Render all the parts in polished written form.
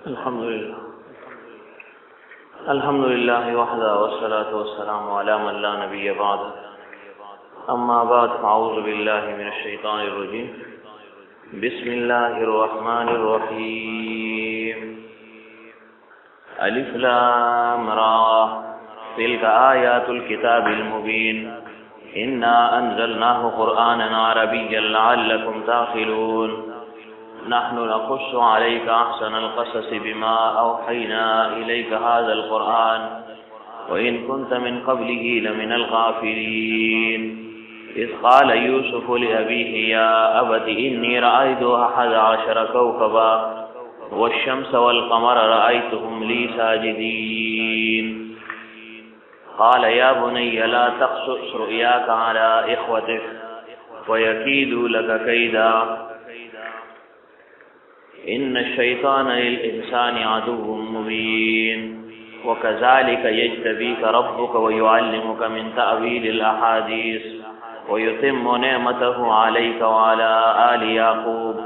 الحمد لله وحده والصلاة والسلام على من لا نبي بعد. أما بعد فأعوذ بالله من الشيطان الرجيم. بسم الله الرحمن الرحيم. ألف لام را تلك آيات الكتاب المبين إنا أنزلناه قرآنا عربيا لعلكم تعقلون. نحن نقص عليك أحسن القصص بما أوحينا إليك هذا القرآن وإن كنت من قبله لمن الغافلين. إذ قال يوسف لأبيه يا أبت إني رأيت 11 كوكبا والشمس والقمر رأيتهم لي ساجدين. قال يا بني لا تقصص رؤياك على إخوتك ويكيدوا لك كيدا إن الشيطان للإنسان عدو مبين. وكذلك يجتبيك ربك ويعلمك من تأويل الأحاديث ويتم نعمته عليك وعلى آل يعقوب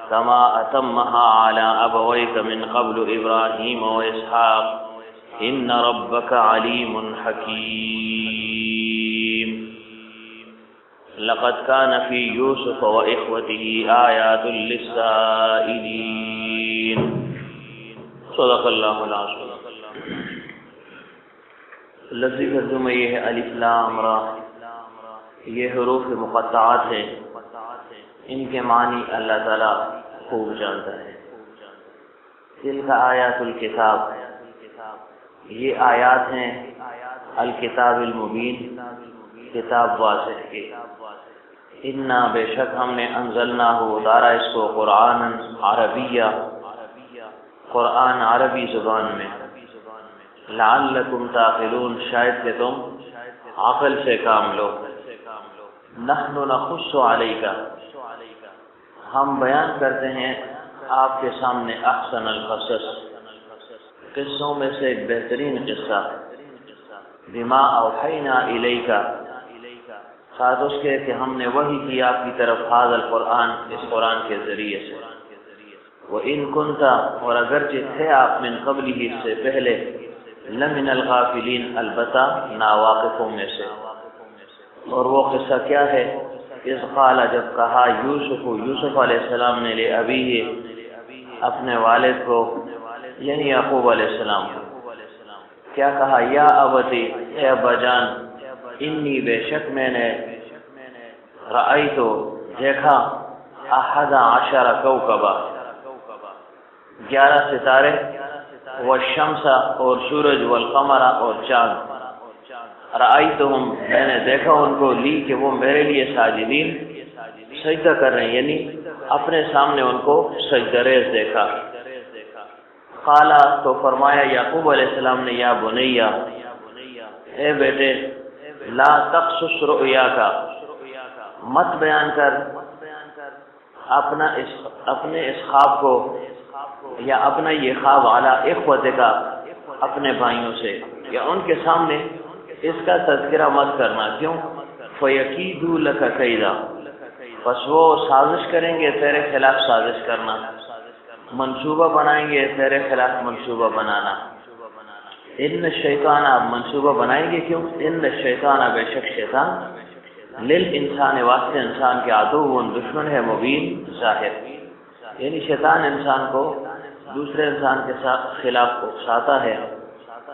كما أتمها على أبويك من قبل إبراهيم وإسحاق إن ربك عليم حكيم. لقد كان في يوسف وإخوته آيات للسائلين. صدق اللہ العظیم. لفظی ترجمہ یہ ہے الف لام را. یہ حروف مقطعات ہیں، ان کے معنی اللہ تعالیٰ خوب جانتا ہے. تلک آیات الکتاب، یہ آیات ہیں الکتاب المبین، کتاب واضح کے. انا بے شک ہم نے انزلنا ہو اتارا اس کو قرآن عربیہ، قرآن عربی زبان میں. لعلکم تعقلون، شاید کہ تم عقل سے کام لو. نحن نقص علیک، ہم بیان کرتے ہیں آپ کے سامنے احسن القصص، قصوں میں سے ایک بہترین قصہ. بما اوحینا الیک، ساتھ اس کے کہ ہم نے وحی کی آپ کی طرف ھذا القرآن، اس قرآن کے ذریعے سے. وَإِن كُنْتَ، اور اگرچہ تھے آپ من قبلہ، اس سے پہلے، لمن الغافلین، البتہ ناواقفوں میں سے. اور وہ قصہ کیا ہے؟ اذ قال، جب کہا یوسف علیہ السلام نے لأبیہ، اپنے والد کو، یعنی یعقوب علیہ السلام کو. کیا کہا؟ یا ابتی، اے ابا جان، انی بے شک میں نے رأیتو، دیکھا، 11 کوکبا، 11 ستارے، والشمس، اور سورج، والقمر، اور چاند. رأیتہم، میں نے دیکھا ان کو، لی کہ وہ میرے لیے ساجدین، سجدہ کر رہے ہیں، یعنی اپنے سامنے ان کو سجدہ ریز دیکھا. قال، تو فرمایا یعقوب علیہ السلام نے، یا بنیہ، اے بیٹے، لا تقصص رؤیاک، مت بیان کر اپنے اس خواب کو، یا اپنا یہ خواب، علی اخوتک، اپنے بھائیوں سے، یا ان کے سامنے اس کا تذکرہ مت کرنا. کیوں؟ فیکیدوا لک کیدا، بس وہ سازش کریں گے تیرے خلاف سازش کرنا، منصوبہ بنائیں گے تیرے خلاف منصوبہ بنانا. ان الشیطان، آپ منصوبہ بنائیں گے کیوں؟ ان الشیطان، بے شک شیطان، للانسان، واسطے انسان کے، عدو، دشمن ہے، مبین، ظاہر. یعنی شیطان انسان کو دوسرے انسان کے خلاف اکساتا ہے.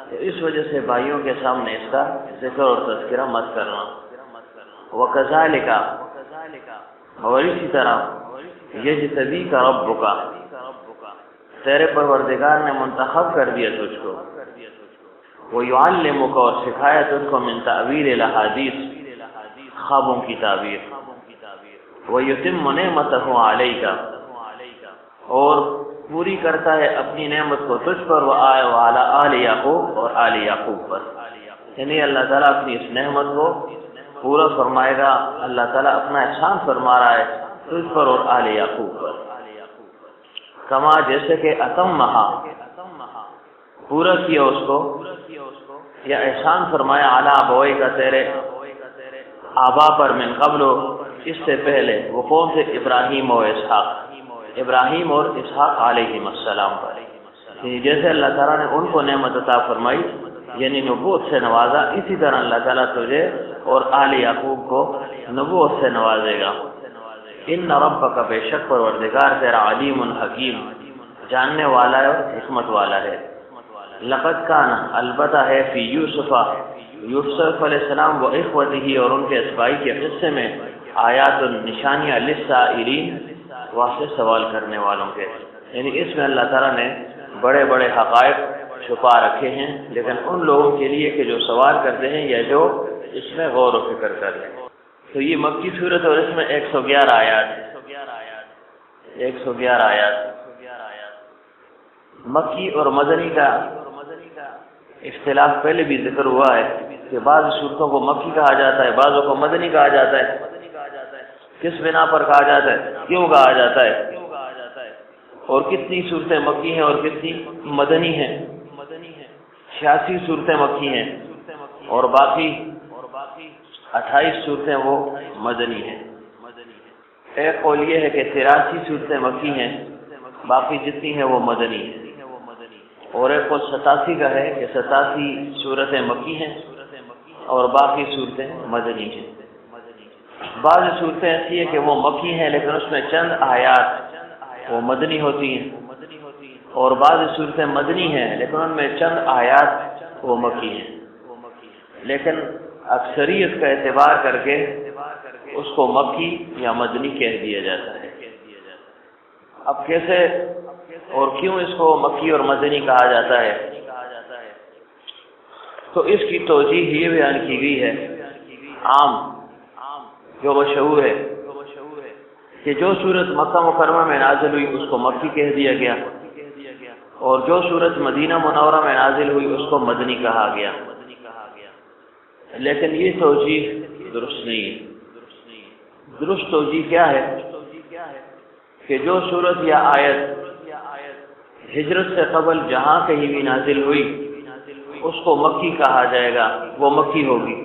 تو اس وجہ سے بھائیوں کے سامنے اس کا ذکر اور تذکرہ مت کرنا. وَكَذَلِكَ، اور اسی طرح، یجتبیک ربک، تیرے پروردگار نے منتخب کر دیا تجھ کو. وَيُعَلِّمُكَ، اور سکھایا تجھ کو، من تأویل الاحادیث، خوابوں کی تعبیر. وَيُتِمُّ نِعْمَتَهُ عَلَيْكَ، اور پوری کرتا ہے اپنی نعمت کو تجھ پر، وعلی آل یعقوب، اور آل یعقوب پر. یعنی اللہ تعالیٰ اپنی اس نعمت کو پورا فرمائے گا. اللہ تعالیٰ اپنا احسان فرما رہا ہے تجھ پر اور آل یعقوب پر. کما، جیسے کہ اتمہا، پورا کیا اس کو، یا احسان فرمایا، علی ابوئی کا، تیرے آبا پر، من قبل، اس سے پہلے. وہ کون تھے؟ ابراہیم و اسحاق، ابراہیم اور اسحاق علیہ السلام پر. جیسے اللہ تعالیٰ نے ان کو نعمت عطا فرمائی یعنی نبوت سے نوازا، اسی طرح اللہ تعالیٰ تجھے اور آل یعقوب کو نبوت سے نوازے گا۔ ان ربک، بے شک پروردگار تیرا علیم حکیم، جاننے والا ہے اور حکمت والا ہے۔ لقد کان، البتہ ہے، فی یوسف، یوسف علیہ السلام و اخوتہ اور ان کے اسبائی کے قصے میں، آیات نشانیاں، للسائلین، واسطے سوال کرنے والوں کے، یعنی اس میں اللہ تعالیٰ نے بڑے بڑے حقائق چھپا رکھے ہیں، لیکن ان لوگوں کے لیے کہ جو سوال کرتے ہیں یا جو اس میں غور و فکر کر لیں۔ تو یہ مکی صورت اور اس میں 111 آیات، 111 آیات۔ مکی اور مدنی کا اختلاف پہلے بھی ذکر ہوا ہے کہ بعض صورتوں کو مکی کہا جاتا ہے، بعضوں کو مدنی کہا جاتا ہے۔ کس بنا پر کہا جاتا ہے، کیوں کہا جاتا ہے، اور کتنی صورتیں مکی ہیں اور کتنی مدنی ہیں؟ 86 صورتیں مکی ہیں اور باقی 28 صورتیں وہ مدنی ہیں۔ ایک قول یہ ہے کہ 83 صورتیں مکی ہیں، باقی جتنی ہیں وہ مدنی ہیں، اور ایک قول 87 کا ہے کہ 87 صورتیں مکی ہیں اور باقی صورتیں مدنی ہیں۔ بعض صورتیں ایسی ہیں کہ وہ مکی ہیں لیکن اس میں چند آیات وہ مدنی ہوتی ہیں، اور بعض صورتیں مدنی ہیں لیکن ان میں چند آیات وہ مکی ہیں، لیکن اکثریت کا اعتبار کر کے اس کو مکی یا مدنی کہہ دیا جاتا ہے۔ اب کیسے اور کیوں اس کو مکی اور مدنی کہا جاتا ہے؟ تو اس کی توجیہ یہ بیان کی گئی ہے، عام جو مشہور ہے کہ جو صورت مکہ مکرمہ میں نازل ہوئی اس کو مکی کہہ دیا گیا، اور جو صورت مدینہ منورہ میں نازل ہوئی اس کو مدنی کہا گیا، لیکن یہ توجیہ درست نہیں ہے۔ درست توجیہ کیا ہے کہ جو صورت یا آیت ہجرت سے قبل جہاں کہیں بھی نازل ہوئی اس کو مکی کہا جائے گا، وہ مکی ہوگی،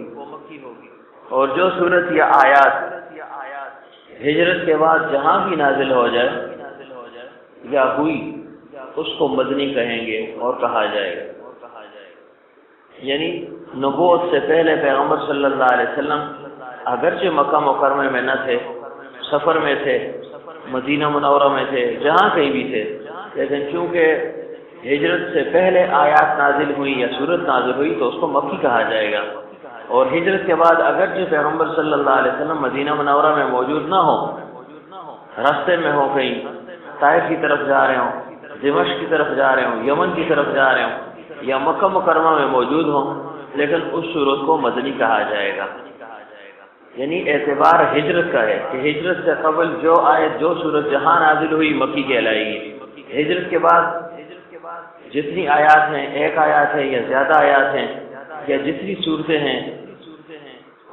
اور جو صورت یا آیات ہجرت کے بعد جہاں بھی نازل ہو جائے یا ہوئی اس کو مدنی کہیں گے اور کہا جائے گا۔ یعنی نبوت سے پہلے پیغمبر صلی اللہ علیہ وسلم اگرچہ مکہ مکرمہ میں نہ تھے، سفر میں تھے، مدینہ منورہ میں تھے، جہاں کہیں بھی تھے، لیکن چونکہ ہجرت سے پہلے آیات نازل ہوئی یا صورت نازل ہوئی تو اس کو مکی کہا جائے گا، اور ہجرت کے بعد اگرچہ پیغمبر صلی اللہ علیہ وسلم مدینہ منورہ میں موجود نہ ہو، راستے میں ہو، کہیں طائف کی طرف جا رہے ہوں، دمشق کی طرف جا رہے ہوں، یمن کی طرف جا رہے ہوں، یا مکہ مکرمہ میں موجود ہوں، لیکن اس صورت کو مدنی کہا جائے گا۔ یعنی اعتبار ہجرت کا ہے کہ ہجرت سے قبل جو آیت جو صورت جہاں نازل ہوئی مکی کہلائے گی، ہجرت کے بعد جتنی آیات ہیں، ایک آیات ہے یا زیادہ آیات ہیں یا جتنی صورتیں ہیں،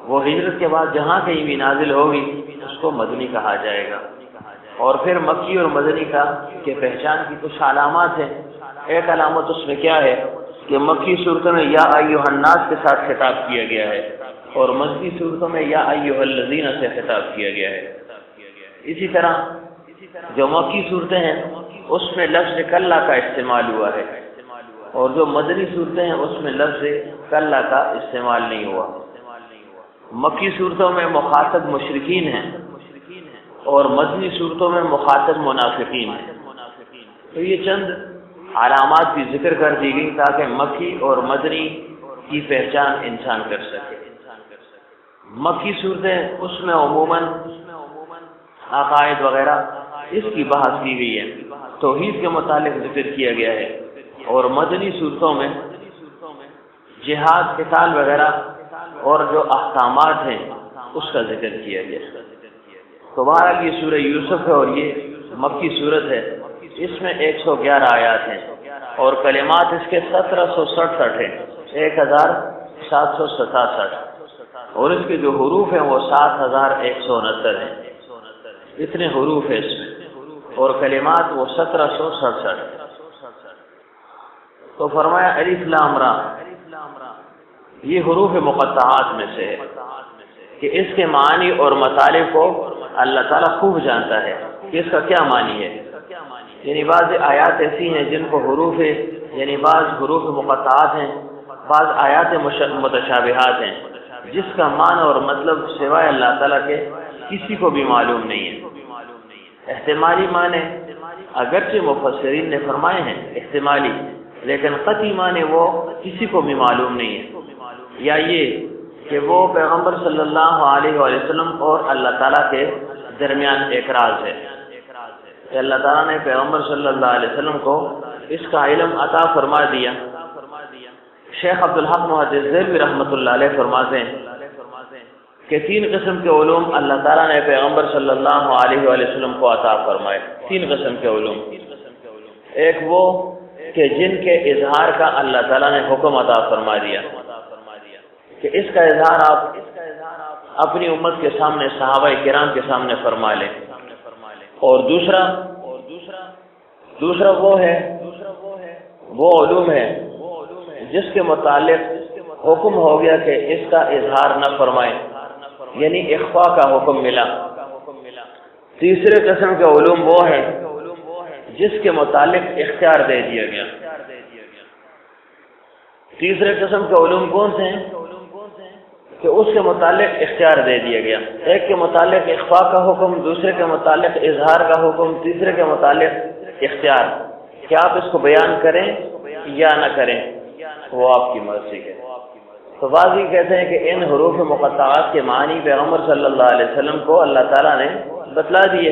وہ ہجرت کے بعد جہاں کہیں بھی نازل ہوگی اس کو مدنی کہا جائے گا۔ اور پھر مکی اور مدنی کا کہ پہچان کی کچھ علامات ہیں۔ ایک علامت اس میں کیا ہے کہ مکی صورتوں میں یا ایھا الناس کے ساتھ خطاب کیا گیا ہے، اور مدنی صورتوں میں یا ایھا الذین سے خطاب کیا گیا ہے۔ اسی طرح جو مکی صورتیں ہیں اس میں لفظ کلا کا استعمال ہوا ہے، اور جو مدنی صورتیں ہیں اس میں لفظ کلا کا استعمال نہیں ہوا۔ مکی صورتوں میں مخاطب مشرکین ہیں اور مدنی صورتوں میں مخاطب منافقین ہیں۔ تو یہ چند علامات بھی ذکر کر دی گئی تاکہ مکی اور مدنی کی پہچان انسان کر سکے۔ مکی صورتیں اس میں عموماً عقائد وغیرہ اس کی بحث کی گئی ہے، توحید کے متعلق ذکر کیا گیا ہے، اور مدنی صورتوں میں جہاد، قتال وغیرہ اور جو احکامات ہیں اس کا ذکر کیا گیا۔ تو بہرحال یہ سورہ یوسف ہے اور یہ مکی صورت ہے، اس میں 111 آیات ہیں اور کلمات اس کے 1767 ہیں، 1767، اور اس کے جو حروف ہیں وہ 7169 ہیں۔ اتنے حروف ہیں اس میں، اور کلمات وہ 1767۔ تو فرمایا الف لام را، یہ حروف مقطعات میں سے ہے کہ اس کے معنی اور مطالب کو اللہ تعالیٰ خوب جانتا ہے کہ اس کا کیا معنی ہے۔ یعنی بعض آیات ایسی ہیں جن کو حروف یعنی بعض حروف مقطعات ہیں، بعض آیات متشابہات ہیں جس کا معنی اور مطلب سوائے اللہ تعالیٰ کے کسی کو بھی معلوم نہیں ہے۔ احتمالی معنی اگرچہ مفسرین نے فرمائے ہیں احتمالی، لیکن قطعی معنی وہ کسی کو بھی معلوم نہیں ہے، یا یہ کہ وہ پیغمبر صلی اللہ علیہ وآلہ وسلم اور اللہ تعالیٰ کے درمیان ایک راز ہے کہ اللہ تعالیٰ نے پیغمبر صلی اللہ علیہ وسلم کو اس کا علم عطا فرما دیا۔ شیخ عبدالحق محدث دہلوی رحمۃ اللہ علیہ فرماتے ہیں کہ 3 قسم کے علوم اللہ تعالیٰ نے پیغمبر صلی اللہ علیہ وآلہ وسلم کو عطا فرمائے۔ 3 قسم کے علوم، ایک وہ کہ جن کے اظہار کا اللہ تعالیٰ نے حکم عطا فرما دیا کہ اس کا اظہار آپ اپنی امت کے سامنے صحابہ کرام کے سامنے فرما لیں، اور دوسرا وہ علوم ہے جس کے متعلق حکم ہو گیا کہ اس کا اظہار نہ فرمائیں، یعنی اخفاء کا حکم ملا۔ تیسرے قسم کے علوم وہ ہیں جس کے متعلق اختیار دے دیا گیا۔ تیسرے قسم کے علوم کون سے ہیں کہ اس کے متعلق اختیار دے دیا گیا، ایک کے متعلق اخفاء کا حکم، دوسرے کے متعلق اظہار کا حکم، تیسرے کے متعلق اختیار کہ آپ اس کو بیان کریں یا نہ کریں، وہ آپ کی مرضی ہے۔ تو بعض یہ کہتے ہیں کہ ان حروف مقطعات کے معنی پیغمبر صلی اللہ علیہ وسلم کو اللہ تعالیٰ نے بتلا دیے،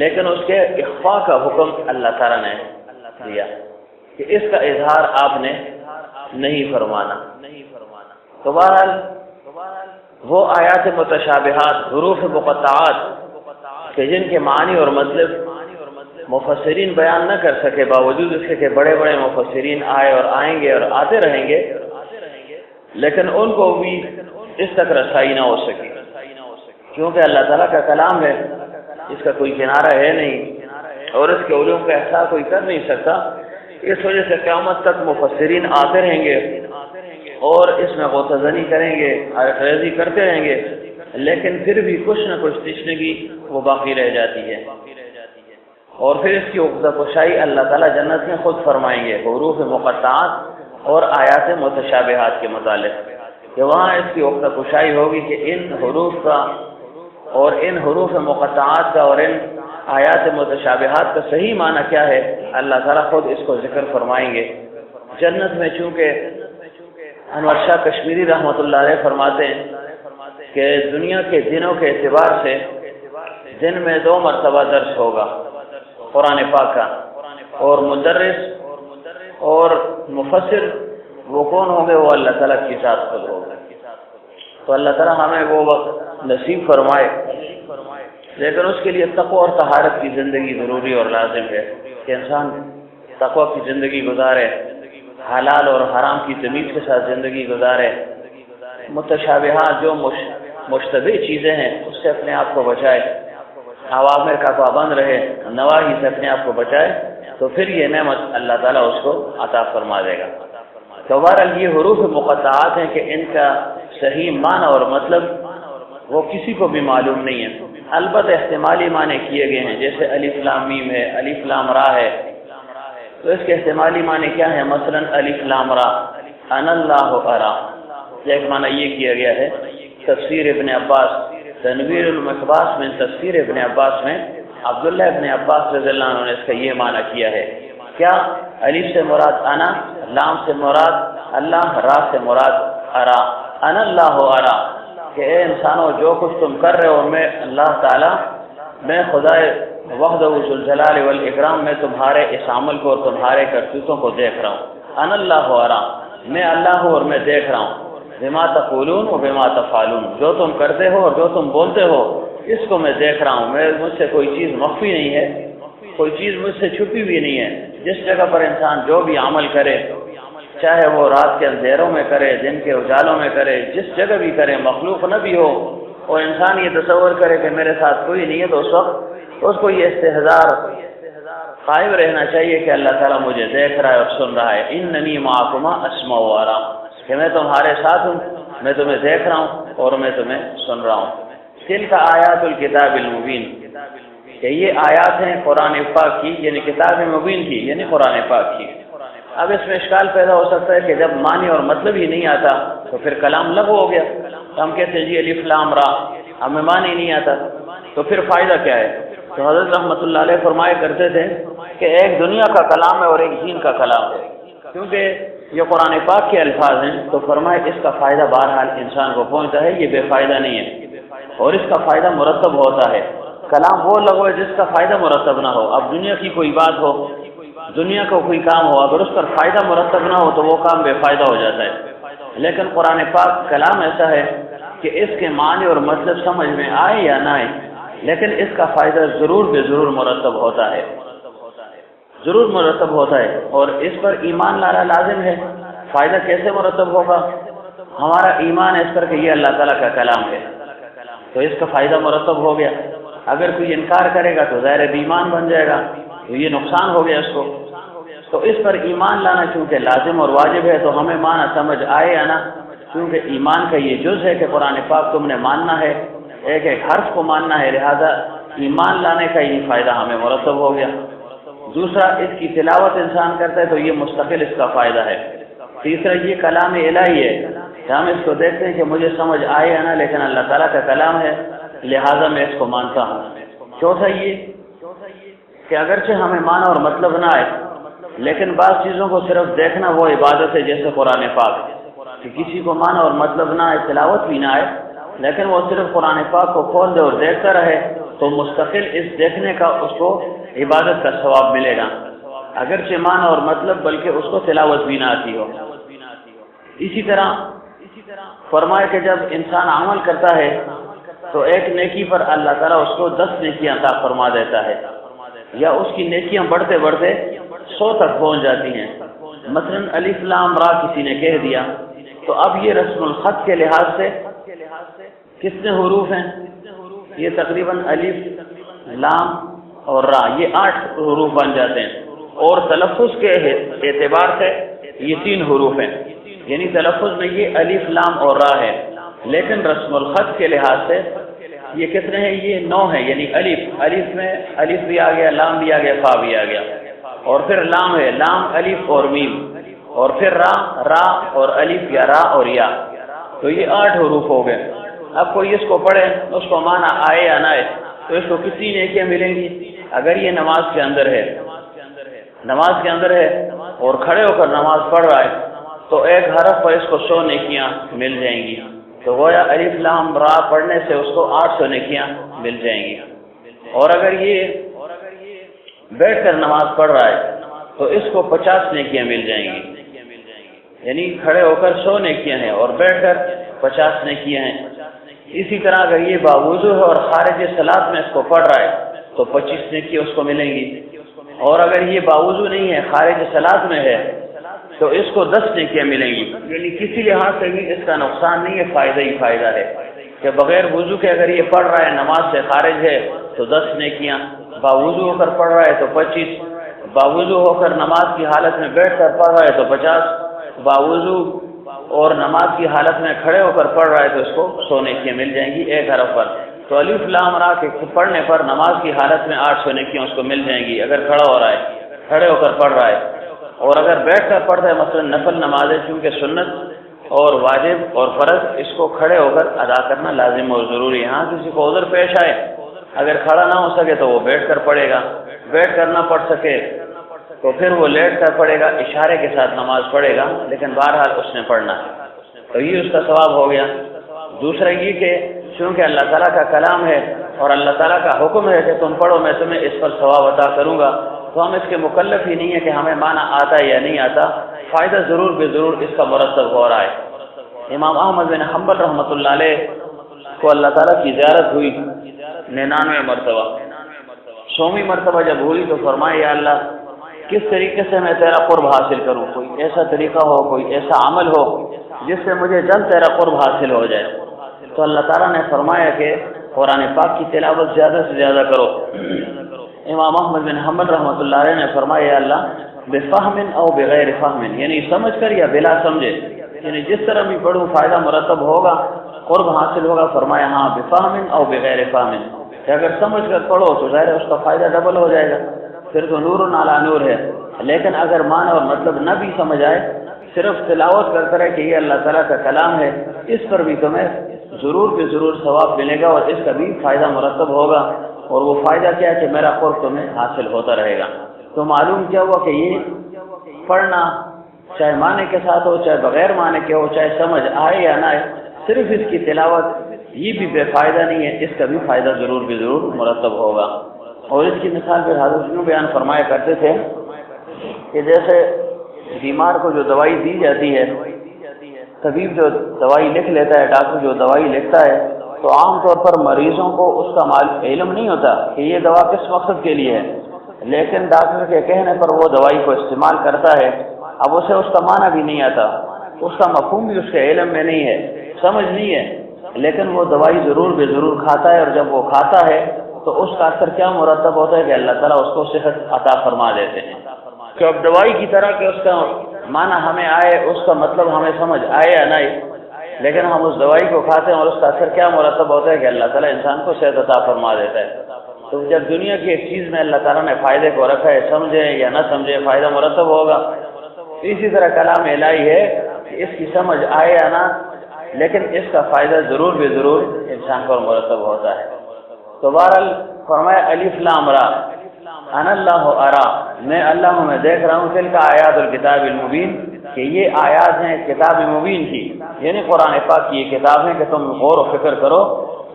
لیکن اس کے اخفاء کا حکم اللہ تعالیٰ نے دیا کہ اس کا اظہار آپ نے نہیں فرمانا۔ تو بہرحال وہ آیات متشابہات، حروف مقطعات کہ جن کے معنی اور مطلب مفسرین بیان نہ کر سکے، باوجود اس کے کہ بڑے بڑے مفسرین آئے اور آئیں گے اور آتے رہیں گے، لیکن ان کو بھی اس تک رسائی نہ ہو سکی، کیونکہ اللہ تعالیٰ کا کلام ہے، اس کا کوئی کنارہ ہے نہیں، اور اس کے علوم کا احساس کوئی کر نہیں سکتا۔ اس وجہ سے قیامت تک مفسرین آتے رہیں گے اور اس میں غوطہ زنی کریں گے، خریزی کرتے رہیں گے، لیکن پھر بھی کچھ نہ کچھ تشنگی وہ باقی رہ جاتی ہے، اور پھر اس کی عقدہ کشائی اللہ تعالیٰ جنت میں خود فرمائیں گے حروف مقطعات اور آیات متشابہات کے متعلق، کہ وہاں اس کی عقدہ کشائی ہوگی کہ ان حروف کا اور ان حروف مقطعات کا اور ان آیات متشابہات کا صحیح معنی کیا ہے، اللہ تعالیٰ خود اس کو ذکر فرمائیں گے۔ جنت میں چونکہ انور شاہ کشمیری رحمۃ اللہ علیہ فرماتے ہیں کہ دنیا کے دنوں کے اعتبار سے دن میں 2 مرتبہ درس ہوگا قرآن پاک کا، اور مدرس اور مفسر وہ کون ہوں گے؟ وہ اللہ تعالیٰ کی ذات خود ہوگا۔ تو اللہ تعالیٰ ہمیں وہ وقت نصیب فرمائے، لیکن اس کے لیے تقوی اور طہارت کی زندگی ضروری اور لازم ہے کہ انسان تقوی کی زندگی گزارے، حلال اور حرام کی تمیز کے ساتھ زندگی گزارے، متشابہات جو مشتبہ چیزیں ہیں اس سے اپنے آپ کو بچائے، اوامر کا پابند رہے، نواہی سے اپنے آپ کو بچائے، تو پھر یہ نعمت اللہ تعالیٰ اس کو عطا فرما دے گا۔ تو بہرحال یہ حروف مقطعات ہیں کہ ان کا صحیح معنی اور مطلب وہ کسی کو بھی معلوم نہیں ہے، البتہ احتمالی معنی کیے گئے ہیں، جیسے الف لام میم ہے، الف لام را ہے، تو اس کے احتمالی معنی کیا ہے؟ مثلا الف لام را انا اللہ ارا، ایک معنی یہ کیا گیا ہے۔ تفسیر ابن عباس، تنویر المقباس میں تفسیر ابن عباس میں عبداللہ ابن عباس رضی اللہ عنہ نے اس کا یہ معنی کیا ہے، کیا؟ الف سے مراد انا، لام سے مراد اللہ، را سے مراد ارا، انا اللہ ارا، کہ اے انسانوں جو کچھ تم کر رہے ہو میں اللہ تعالیٰ، میں خدا وحدہ ذوالجلال والاکرام میں تمہارے اس عمل کو اور تمہارے کرتوتوں کو دیکھ رہا ہوں، انا اللہ ارا، میں اللہ ہوں اور میں دیکھ رہا ہوں، بما تقولون و بما تفعلون، جو تم کرتے ہو اور جو تم بولتے ہو اس کو میں دیکھ رہا ہوں، مجھ سے کوئی چیز مخفی نہیں ہے، کوئی چیز مجھ سے چھپی ہوئی نہیں ہے۔ جس جگہ پر انسان جو بھی عمل کرے، چاہے وہ رات کے اندھیروں میں کرے، دن کے اجالوں میں کرے، جس جگہ بھی کرے، مخلوق نہ بھی ہو، اور انسان یہ تصور کرے کہ میرے ساتھ کوئی نہیں ہے، تو اس وقت اس کو یہ استحضار قائم رہنا چاہیے کہ اللہ تعالیٰ مجھے دیکھ رہا ہے اور سن رہا ہے، اننی معکما اسمع و ارا، کہ میں تمہارے ساتھ ہوں، میں تمہیں دیکھ رہا ہوں اور میں تمہیں سن رہا ہوں۔ تلک آیات الکتاب المبین، کہ یہ آیات ہیں قرآن پاک کی، یعنی کتاب مبین کی، یعنی قرآن پاک کی۔ اب اس میں اشکال پیدا ہو سکتا ہے کہ جب معنی اور مطلب ہی نہیں آتا تو پھر کلام لغو ہو گیا۔ تو ہم کہتے ہیں جی الف لام را، ہمیں معنی نہیں آتا تو پھر فائدہ کیا ہے؟ تو حضرت رحمۃ اللہ علیہ فرمایا کرتے تھے کہ ایک دنیا کا کلام ہے اور ایک دین کا کلام ہے، کیونکہ یہ قرآن پاک کے الفاظ ہیں، تو فرمایا اس کا فائدہ بہرحال انسان کو پہنچتا ہے، یہ بے فائدہ نہیں ہے، اور اس کا فائدہ مرتب ہوتا ہے۔ کلام وہ لغو ہے جس کا فائدہ مرتب نہ ہو۔ اب دنیا کی کوئی بات ہو، دنیا کا کوئی کام ہو، اگر اس پر فائدہ مرتب نہ ہو تو وہ کام بے فائدہ ہو جاتا ہے۔ لیکن قرآن پاک کلام ایسا ہے کہ اس کے معنی اور مطلب سمجھ میں آئے یا نہ آئے، لیکن اس کا فائدہ ضرور بے ضرور مرتب ہوتا ہے، ضرور مرتب ہوتا ہے، اور اس پر ایمان لانا لازم ہے۔ فائدہ کیسے مرتب ہوگا؟ ہمارا ایمان ہے اس پر کہ یہ اللہ تعالیٰ کا کلام ہے، تو اس کا فائدہ مرتب ہو گیا۔ اگر کوئی انکار کرے گا تو ظاہر بے ایمان بن جائے گا، تو یہ نقصان ہو گیا اس کو۔ تو اس پر ایمان لانا چونکہ لازم اور واجب ہے، تو ہمیں معنی سمجھ آئے یا نہ، کیونکہ ایمان کا یہ جز ہے کہ قرآن پاک تم نے ماننا ہے، ایک ایک حرف کو ماننا ہے، لہذا ایمان لانے کا یہ فائدہ ہمیں مرتب ہو گیا۔ دوسرا، اس کی تلاوت انسان کرتا ہے تو یہ مستقل اس کا فائدہ ہے۔ تیسرا، یہ کلام الہی ہے کہ ہم اس کو دیکھتے ہیں کہ مجھے سمجھ آئے یا نہ، لیکن اللہ تعالیٰ کا کلام ہے، لہذا میں اس کو مانتا ہوں۔ چوتھا یہ کہ اگرچہ ہمیں معنی اور مطلب نہ آئے، لیکن بعض چیزوں کو صرف دیکھنا وہ عبادت ہے، جیسے قرآن پاک، کہ کسی کو معنی اور مطلب نہ آئے، تلاوت بھی نہ آئے، لیکن وہ صرف قرآن پاک کو کھول دے اور دیکھتا رہے، تو مستقل اس دیکھنے کا اس کو عبادت کا ثواب ملے گا، اگرچہ معنی اور مطلب بلکہ اس کو تلاوت بھی نہ آتی ہو۔ اسی طرح فرمایا کہ جب انسان عمل کرتا ہے تو ایک نیکی پر اللہ تعالیٰ اس کو 10 نیکیاں عطا فرما دیتا ہے، یا اس کی نیکیاں بڑھتے بڑھتے 100 تک پہنچ جاتی ہیں۔ مثلا الف لام را کسی نے کہہ دیا تو اب یہ رسم الخط کے لحاظ سے کتنے حروف ہیں؟ یہ تقریباً الف لام اور را، یہ 8 حروف بن جاتے ہیں، اور تلفظ کے اعتبار سے یہ 3 حروف ہیں، یعنی تلفظ میں یہ الف لام اور را ہے، لیکن رسم الخط کے لحاظ سے یہ کتنے ہیں؟ یہ 9 ہیں، یعنی الف میں الف بھی آ گیا، لام بھی آ گیا، فا بھی آ گیا، اور پھر لام ہے، لام الف اور میم، اور پھر را اور الف یا را اور یا، تو یہ 8 حروف ہو گئے۔ اب کوئی اس کو پڑھے، اس کو معنی آئے یا نہ آئے، تو اس کو کتنی نیکیاں ملیں گی؟ اگر یہ نماز کے اندر ہے اور کھڑے ہو کر نماز پڑھ رہا ہے تو ایک حرف پر اس کو 100 نیکیاں مل جائیں گی، تو گویا الف لام را پڑھنے سے اس کو 800 نیکیاں مل جائیں گی۔ اور اگر یہ بیٹھ کر نماز پڑھ رہا ہے تو اس کو 50 نیکیاں مل جائیں گی، یعنی کھڑے ہو کر 100 نیکیاں ہیں اور بیٹھ کر 50 نیکیاں ہیں۔ اسی طرح اگر یہ باوضو ہے اور خارج صلاۃ میں اس کو پڑھ رہا ہے تو 25 نیکیاں اس کو ملیں گی، اور اگر یہ باوضو نہیں ہے، خارج صلاۃ میں ہے، تو اس کو 10 نیکیاں ملیں گی۔ یعنی کسی لحاظ سے بھی اس کا نقصان نہیں ہے، فائدہ ہی فائدہ ہے کہ بغیر وضو کے اگر یہ پڑھ رہا ہے، نماز سے خارج ہے تو 10 نیکیاں، باوضو ہو کر پڑھ رہا ہے تو 25، باوضو ہو کر نماز کی حالت میں بیٹھ کر پڑھ رہا ہے تو 50، باوضو اور نماز کی حالت میں کھڑے ہو کر پڑھ رہا ہے تو اس کو 100 نیکیاں مل جائیں گی ایک حرف پر۔ تو الف لام را کے پڑھنے پر نماز کی حالت میں 800 نیکیاں اس کو مل جائیں گی اگر کھڑا ہو رہا ہے، کھڑے ہو کر پڑھ رہا ہے، اور اگر بیٹھ کر پڑھتا ہے، مثلا نفل نماز ہے، چونکہ سنت اور واجب اور فرض اس کو کھڑے ہو کر ادا کرنا لازم اور ضروری ہے۔ ہاں کسی کو عذر پیش آئے، اگر کھڑا نہ ہو سکے تو وہ بیٹھ کر پڑھے گا، بیٹھ کر نہ پڑھ سکے تو پھر وہ لیٹ کر پڑھے گا، اشارے کے ساتھ نماز پڑھے گا، لیکن بہرحال اس نے پڑھنا ہے، تو یہ اس کا ثواب ہو گیا۔ دوسرا یہ کہ چونکہ اللہ تعالیٰ کا کلام ہے اور اللہ تعالیٰ کا حکم ہے کہ تم پڑھو، میں تمہیں اس پر ثواب عطا کروں گا، تو ہم اس کے مکلف ہی نہیں ہے کہ ہمیں معنی آتا ہے یا نہیں آتا، فائدہ ضرور بے ضرور اس کا مرتب ہو رہا ہے۔ امام احمد بن حنبل رحمۃ اللہ علیہ کو اللہ تعالیٰ کی زیارت ہوئی 99 مرتبہ، 100ویں مرتبہ جب ہوئی تو فرمایا یا اللہ کس طریقے سے میں تیرا قرب حاصل کروں، کوئی ایسا طریقہ ہو، کوئی ایسا عمل ہو جس سے مجھے جلد تیرا قرب حاصل ہو جائے۔ تو اللہ تعالیٰ نے فرمایا کہ قرآن پاک کی تلاوت زیادہ سے زیادہ کرو۔ امام احمد بن حنبل رحمۃ اللہ علیہ نے فرمایا یا اللہ بفہم او بغیر فہم، یعنی سمجھ کر یا بلا سمجھے، یعنی جس طرح بھی پڑھوں فائدہ مرتب ہوگا، قرب حاصل ہوگا۔ فرمایا ہاں بفہم او بغیر فہم، کہ اگر سمجھ کر پڑھو تو ظاہر ہے اس کا فائدہ ڈبل ہو جائے گا، پھر تو نور علی نور ہے۔ لیکن اگر معنی اور مطلب نہ بھی سمجھ آئے، صرف تلاوت کرتا رہے کہ یہ اللہ تعالیٰ کا کلام ہے، اس پر بھی تمہیں ضرور کہ ضرور ثواب ملے گا، اور اس کا بھی فائدہ مرتب ہوگا۔ اور وہ فائدہ کیا ہے کہ میرا قرب تمہیں حاصل ہوتا رہے گا۔ تو معلوم کیا ہوا کہ یہ پڑھنا چاہے معنی کے ساتھ ہو، چاہے بغیر معنی کے ہو، چاہے سمجھ آئے یا نہ آئے، صرف اس کی تلاوت یہ بھی بے فائدہ نہیں ہے، اس کا بھی فائدہ ضرور بھی ضرور مرتب ہوگا۔ اور اس کی مثال پہ حضرت یوں بیان فرمایا کرتے تھے کہ جیسے بیمار کو جو دوائی دی جاتی ہے، طبیب جو دوائی لکھ لیتا ہے، ڈاکٹر جو دوائی لکھتا ہے، تو عام طور پر مریضوں کو اس کا علم نہیں ہوتا کہ یہ دوا کس مقصد کے لیے ہے، لیکن ڈاکٹر کے کہنے پر وہ دوائی کو استعمال کرتا ہے۔ اب اسے اس کا معنی بھی نہیں آتا، اس کا مفہوم بھی اس کے علم میں نہیں ہے، سمجھ نہیں ہے، لیکن وہ دوائی ضرور بے ضرور کھاتا ہے، اور جب وہ کھاتا ہے تو اس کا اثر کیا مرتب ہوتا ہے کہ اللہ تعالیٰ اس کو صحت عطا فرما دیتے ہیں۔ کہ اب دوائی کی طرح کہ اس کا معنی ہمیں آئے، اس کا مطلب ہمیں سمجھ آئے یا نہ آئے، لیکن ہم اس دوائی کو کھاتے ہیں اور اس کا اثر کیا مرتب ہوتا ہے کہ اللہ تعالیٰ انسان کو صحت عطا فرما دیتا ہے۔ تو جب دنیا کی ایک چیز میں اللہ تعالیٰ نے فائدے کو رکھا ہے، سمجھے یا نہ سمجھے فائدہ مرتب ہوگا۔ اسی طرح کلام الہی ہے کہ اس کی سمجھ آئے یا نہ، لیکن اس کا فائدہ ضرور بے ضرور انسان کو مرتب ہوتا ہے۔ تو بہرحال فرمایا الف لام را انا اللہ ارا، میں اللہ ہوں، میں دیکھ رہا ہوں، تلک آیات الکتاب المبین، کہ یہ آیات ہیں کتاب مبین کی، یعنی قرآن پاک کی یہ کتاب ہے کہ تم غور و فکر کرو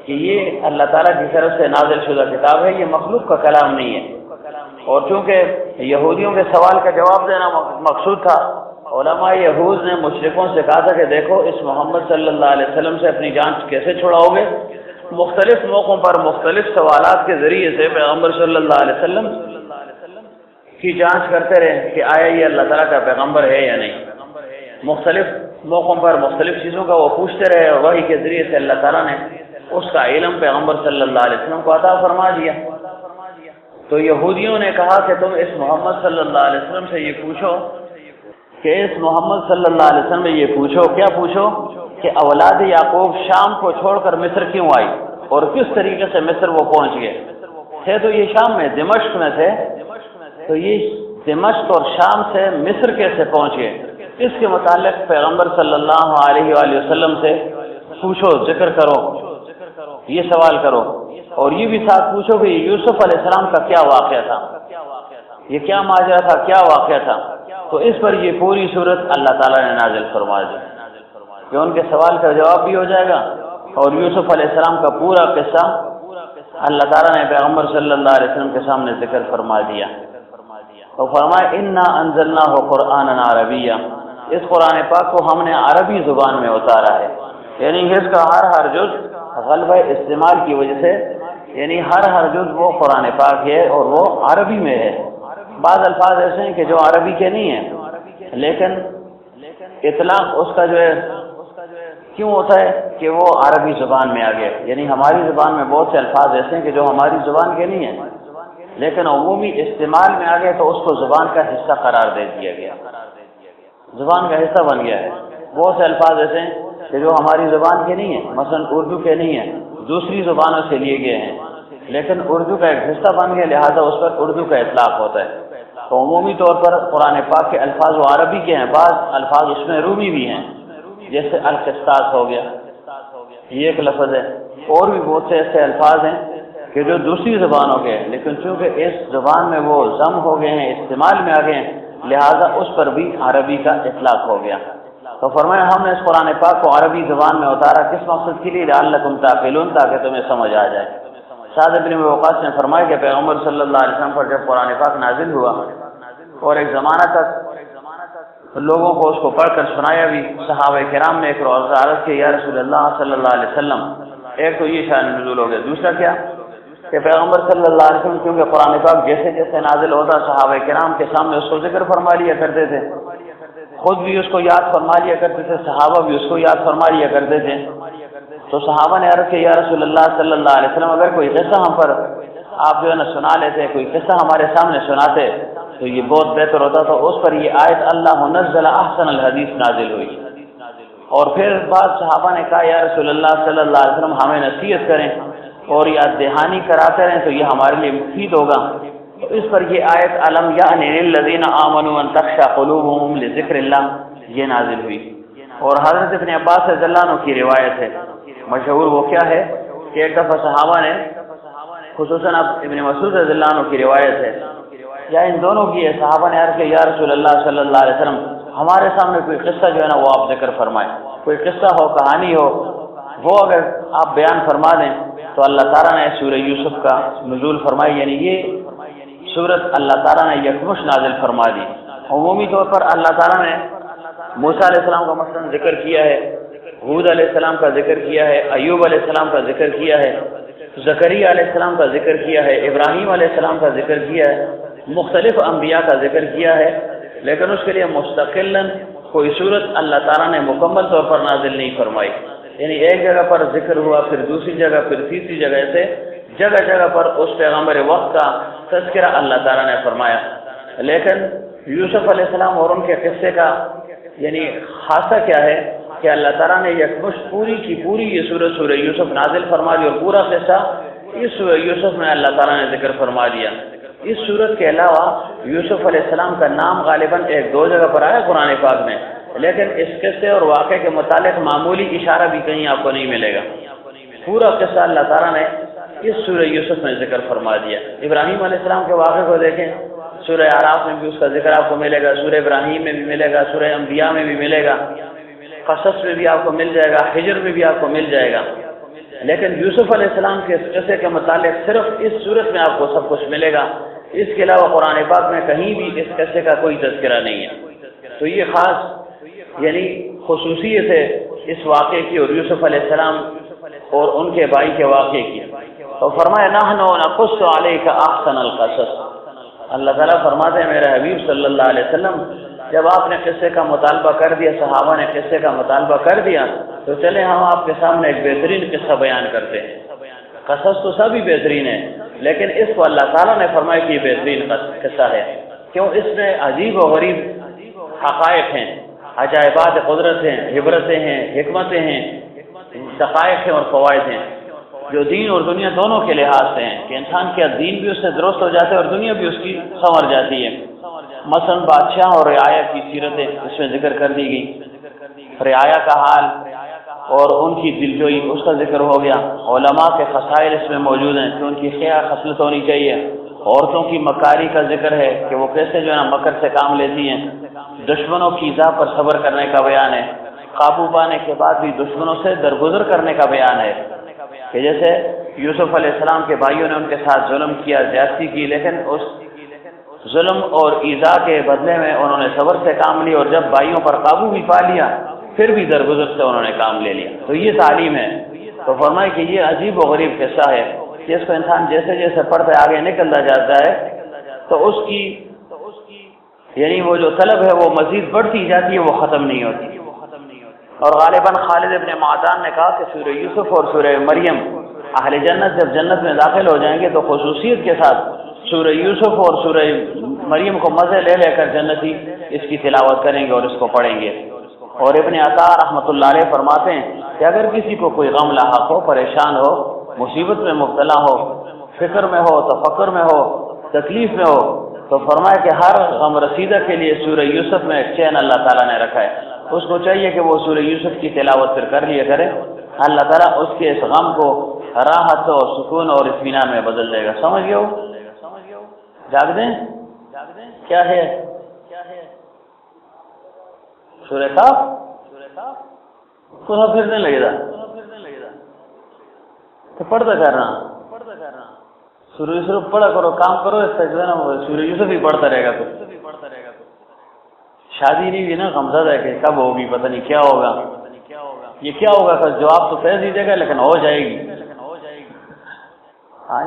کہ یہ اللہ تعالیٰ کی طرف سے نازل شدہ کتاب ہے، یہ مخلوق کا کلام نہیں ہے۔ اور چونکہ یہودیوں کے سوال کا جواب دینا مقصود تھا، علماء یہود نے مشرکوں سے کہا تھا کہ دیکھو اس محمد صلی اللہ علیہ وسلم سے اپنی جان کیسے چھڑاؤ گے؟ مختلف موقعوں پر مختلف سوالات کے ذریعے سے پیغمبر صلی اللہ علیہ وسلم کی جانچ کرتے رہے کہ آیا یہ اللہ تعالیٰ کا پیغمبر ہے یا نہیں۔ مختلف موقعوں پر مختلف چیزوں کا وہ پوچھتے رہے، اور وحی کے ذریعے سے اللہ تعالیٰ نے اس کا علم پیغمبر صلی اللہ علیہ وسلم کو عطا فرما دیا۔ تو یہودیوں نے کہا کہ تم اس محمد صلی اللہ علیہ وسلم سے یہ پوچھو کہ اس محمد صلی اللہ علیہ وسلم سے یہ پوچھو، کیا پوچھو کہ اولاد یعقوب شام کو چھوڑ کر مصر کیوں آئی اور کس طریقے سے مصر وہ پہنچ گئے؟ تھے تو یہ شام میں دمشق میں تھے، تو یہ دمشق اور شام سے مصر کیسے پہنچ گئے؟ اس کے متعلق پیغمبر صلی اللہ علیہ وآلہ وسلم سے پوچھو، ذکر کرو، یہ سوال کرو، اور یہ بھی ساتھ پوچھو کہ یوسف علیہ السلام کا کیا واقعہ تھا، یہ کیا ماجرا تھا، کیا واقعہ تھا۔ تو اس پر یہ پوری صورت اللہ تعالیٰ نے نازل فرما دی کہ ان کے سوال کا جواب بھی ہو جائے گا، اور یوسف علیہ السلام کا پورا قصہ اللہ تعالیٰ نے پیغمبر صلی اللہ علیہ وسلم کے سامنے ذکر فرما دیا۔ تو فرمایا انا انزلناہ قرآنا عربیا، اس قرآن پاک کو ہم نے عربی زبان میں اتارا ہے، یعنی اس کا ہر جز غلبہ استعمال کی وجہ سے، یعنی ہر جز وہ قرآن پاک ہے اور وہ عربی میں ہے۔ بعض الفاظ ایسے ہیں کہ جو عربی کے نہیں ہیں، لیکن اطلاق اس کا جو ہے کیوں ہوتا ہے کہ وہ عربی زبان میں آ گئے، یعنی ہماری زبان میں بہت سے الفاظ ایسے ہیں کہ جو ہماری زبان کے نہیں ہیں، لیکن عمومی استعمال میں آ گئے تو اس کو زبان کا حصہ قرار دے دیا گیا، زبان کا حصہ بن گیا ہے۔ بہت سے الفاظ ایسے ہیں کہ جو ہماری زبان کے نہیں ہیں، مثلا اردو کے نہیں ہیں، دوسری زبانوں سے لیے گئے ہیں، لیکن اردو کا ایک حصہ بن گیا، لہذا اس پر اردو کا اطلاق ہوتا ہے۔ تو عمومی طور پر قرآن پاک کے الفاظ وہ عربی کے ہیں، بعض الفاظ اس میں رومی بھی ہیں، جیسے القسطاس ہو گیا، یہ ایک لفظ ہے، اور بھی بہت سے ایسے الفاظ ہیں کہ جو دوسری زبانوں کے ہیں، لیکن چونکہ اس زبان میں وہ ضم ہو گئے ہیں، استعمال میں آ گئے ہیں، لہذا اس پر بھی عربی کا اطلاق ہو گیا۔ تو فرمایا ہم نے اس قرآن پاک کو عربی زبان میں اتارا، کس مقصد کے لیے؟ لعلکم تعقلون، تاکہ تمہیں سمجھ آ جائے۔ سعد بن وقاص نے فرمایا کہ پیغمبر صلی اللہ علیہ وسلم پر جب قرآن پاک نازل ہوا اور ایک زمانہ تک لوگوں کو اس کو پڑھ کر سنایا بھی، صحابہ کرام نے ایک روز عرض کی یا رسول اللہ صلی اللہ علیہ وسلم، ایک تو یہ شان نزول ہو گیا، دوسرا کیا کہ پیغمبر صلی اللہ علیہ وسلم کیونکہ قرآن پاک جیسے جیسے نازل ہوتا صحابہ کرام کے سامنے اس کو ذکر فرما لیا کرتے تھے، خود بھی اس کو یاد فرما لیا کرتے تھے، صحابہ بھی اس کو یاد فرما لیا کرتے تھے۔ تو صحابہ نے عرض کیا یا رسول اللہ صلی اللہ علیہ وسلم، اگر کوئی قصہ ہم پر آپ جو ہے نا سنا لیتے، کوئی قصہ ہمارے سامنے سناتے تو یہ بہت بہتر ہوتا۔ تو اس پر یہ آیت اللہ نزل احسن الحدیث نازل ہوئی، اور پھر بعض صحابہ نے کہا یا رسول اللہ صلی اللہ علیہ وسلم ہمیں نصیحت کریں، اور یاد دہانی کراتے رہیں تو یہ ہمارے لیے مفید ہوگا۔ اس پر یہ آیت علم یعن للذین آمنوا ان تخشع قلوبهم لذکر اللہ یہ نازل ہوئی۔ اور حضرت ابن عباس رضی اللہ عنہ کی روایت ہے مشہور، وہ کیا ہے کہ ایک دفعہ صحابہ نے، خصوصاً اب ابن مسعود رضی اللہ عنہ کی روایت ہے یا ان دونوں کی ہے، صحابہ نے عرض کیا یا رسول اللہ صلی اللہ علیہ وسلم ہمارے سامنے کوئی قصہ جو ہے نا وہ آپ ذکر فرمائیں، کوئی قصہ ہو، کہانی ہو، وہ اگر آپ بیان فرما دیں۔ تو اللہ تعالیٰ نے سورہ یوسف کا نزول فرمائی، یعنی یہ سورت اللہ تعالیٰ نے یکمش نازل فرما دی۔ عمومی طور پر اللہ تعالیٰ نے موسیٰ علیہ السلام کا مثلا ذکر کیا ہے، ہود علیہ السلام کا ذکر کیا ہے، ایوب علیہ السلام کا ذکر کیا ہے، زکریا علیہ السلام کا ذکر کیا ہے، ابراہیم علیہ السلام کا ذکر کیا ہے، مختلف انبیاء کا ذکر کیا ہے، لیکن اس کے لیے مستقلاً کوئی صورت اللہ تعالیٰ نے مکمل طور پر نازل نہیں فرمائی۔ یعنی ایک جگہ پر ذکر ہوا، پھر دوسری جگہ، پھر تیسری جگہ سے جگہ جگہ پر اس پیغمبر وقت کا تذکرہ اللہ تعالیٰ نے فرمایا۔ لیکن یوسف علیہ السلام اور ان کے قصے کا یعنی خاصہ کیا ہے کہ اللہ تعالیٰ نے یکمش پوری کی پوری یہ سورہ یوسف نازل فرما دی، اور پورا قصہ اس سورہ یوسف میں اللہ تعالیٰ نے ذکر فرما دیا۔ اس صورت کے علاوہ یوسف علیہ السلام کا نام غالباً ایک دو جگہ پر آیا قرآن پاک میں، لیکن اس قصے اور واقعے کے متعلق معمولی اشارہ بھی کہیں آپ کو نہیں ملے گا۔ پورا قصہ اللہ تعالیٰ نے اس سورہ یوسف میں ذکر فرما دیا۔ ابراہیم علیہ السلام کے واقعے کو دیکھیں، سورہ اعراف میں بھی اس کا ذکر آپ کو ملے گا، سورہ ابراہیم میں بھی ملے گا، سورہ انبیاء میں بھی ملے گا، قصص میں بھی آپ کو مل جائے گا، حجر میں بھی آپ کو مل جائے گا۔ لیکن یوسف علیہ السلام کے اس قصے کے متعلق صرف اس صورت میں آپ کو سب کچھ ملے گا، اس کے علاوہ قرآن پاک میں کہیں بھی اس قصے کا کوئی تذکرہ نہیں ہے۔ تو یہ خاص یعنی خصوصیت ہے اس واقعے کی اور یوسف علیہ السلام اور ان کے بھائی کے واقعے کی۔ تو فرمایا نحن نقص علیک احسن القصص، اللہ تعالیٰ فرماتے ہیں میرے حبیب صلی اللہ علیہ وسلم جب آپ نے قصے کا مطالبہ کر دیا، صحابہ نے قصے کا مطالبہ کر دیا، تو چلے ہم آپ کے سامنے ایک بہترین قصہ بیان کرتے ہیں۔ قصص تو سبھی بہترین ہے، لیکن اس کو اللہ تعالیٰ نے فرمایا کہ یہ بہترین قصہ ہے، کیوں؟ اس میں عجیب و غریب حقائق ہیں، عجائبات قدرت ہیں، عبرتیں ہیں، حکمتیں ہیں، دقائق ہیں اور فوائد ہیں جو دین اور دنیا دونوں کے لحاظ سے ہیں کہ انسان کا دین بھی اس سے درست ہو جاتا ہے اور دنیا بھی اس کی سنور جاتی ہے۔ مثلا بادشاہ اور رعایا کی سیرتیں اس میں ذکر کر دی گئی، رعایا کا حال اور ان کی دلجوئی اس کا ذکر ہو گیا، علماء کے خصائل اس میں موجود ہیں کہ ان کی کیا خصلت ہونی چاہیے، عورتوں کی مکاری کا ذکر ہے کہ وہ کیسے جو ہے نا مکر سے کام لیتی ہیں، دشمنوں کی ایذا پر صبر کرنے کا بیان ہے، قابو پانے کے بعد بھی دشمنوں سے درگزر کرنے کا بیان ہے کہ جیسے یوسف علیہ السلام کے بھائیوں نے ان کے ساتھ ظلم کیا، زیادتی کی، لیکن اس ظلم اور ایذا کے بدلے میں انہوں نے صبر سے کام لیا، اور جب بھائیوں پر قابو بھی پا لیا پھر بھی درگزر سے انہوں نے کام لے لیا۔ تو یہ تعلیم ہے۔ تو فرمائے کہ یہ عجیب و غریب قصہ ہے کہ اس کو انسان جیسے جیسے پڑھتے آگے نکلتا جاتا ہے تو اس کی یعنی وہ جو طلب ہے وہ مزید بڑھتی جاتی ہے، وہ ختم نہیں ہوتی۔ اور غالباً خالد ابن معدان نے کہا کہ سورہ یوسف اور سورہ مریم اہل جنت جب جنت میں داخل ہو جائیں گے تو خصوصیت کے ساتھ سورہ یوسف اور سورہ مریم کو مزے لے لے کر جنتی اس کی تلاوت کریں گے اور اس کو پڑھیں گے۔ اور ابن عطا رحمۃ اللہ علیہ فرماتے ہیں کہ اگر کسی کو کوئی غم لاحق ہو، پریشان ہو، مصیبت میں مبتلا ہو، فکر میں ہو، تفکر میں ہو، تکلیف میں ہو، تو فرمایا کہ ہر غم رسیدہ کے لیے سورہ یوسف میں ایک چین اللہ تعالیٰ نے رکھا ہے، اس کو چاہیے کہ وہ سورہ یوسف کی تلاوت پھر کر لیا کرے، اللہ تعالیٰ اس کے اس غم کو راحت اور سکون اور اطمینان میں بدل دے گا۔ سمجھ گئے ہو؟ جاگ دیں کیا ہے سورہ کاف پورا پھرنے لگے گا تو پڑھتا کرنا سورہ یوسف پڑھا کرو، کام کرو، اس سے جو ہے نا سورہ یوسف ہی پڑھتا رہے گا۔ کچھ شادی نہیں ہوئی نا، غمزدہ ہے کہ کب ہوگی، پتہ نہیں کیا ہوگا، یہ کیا ہوگا، جواب تو کہہ دیجیے گا لیکن ہو جائے گی۔ ہاں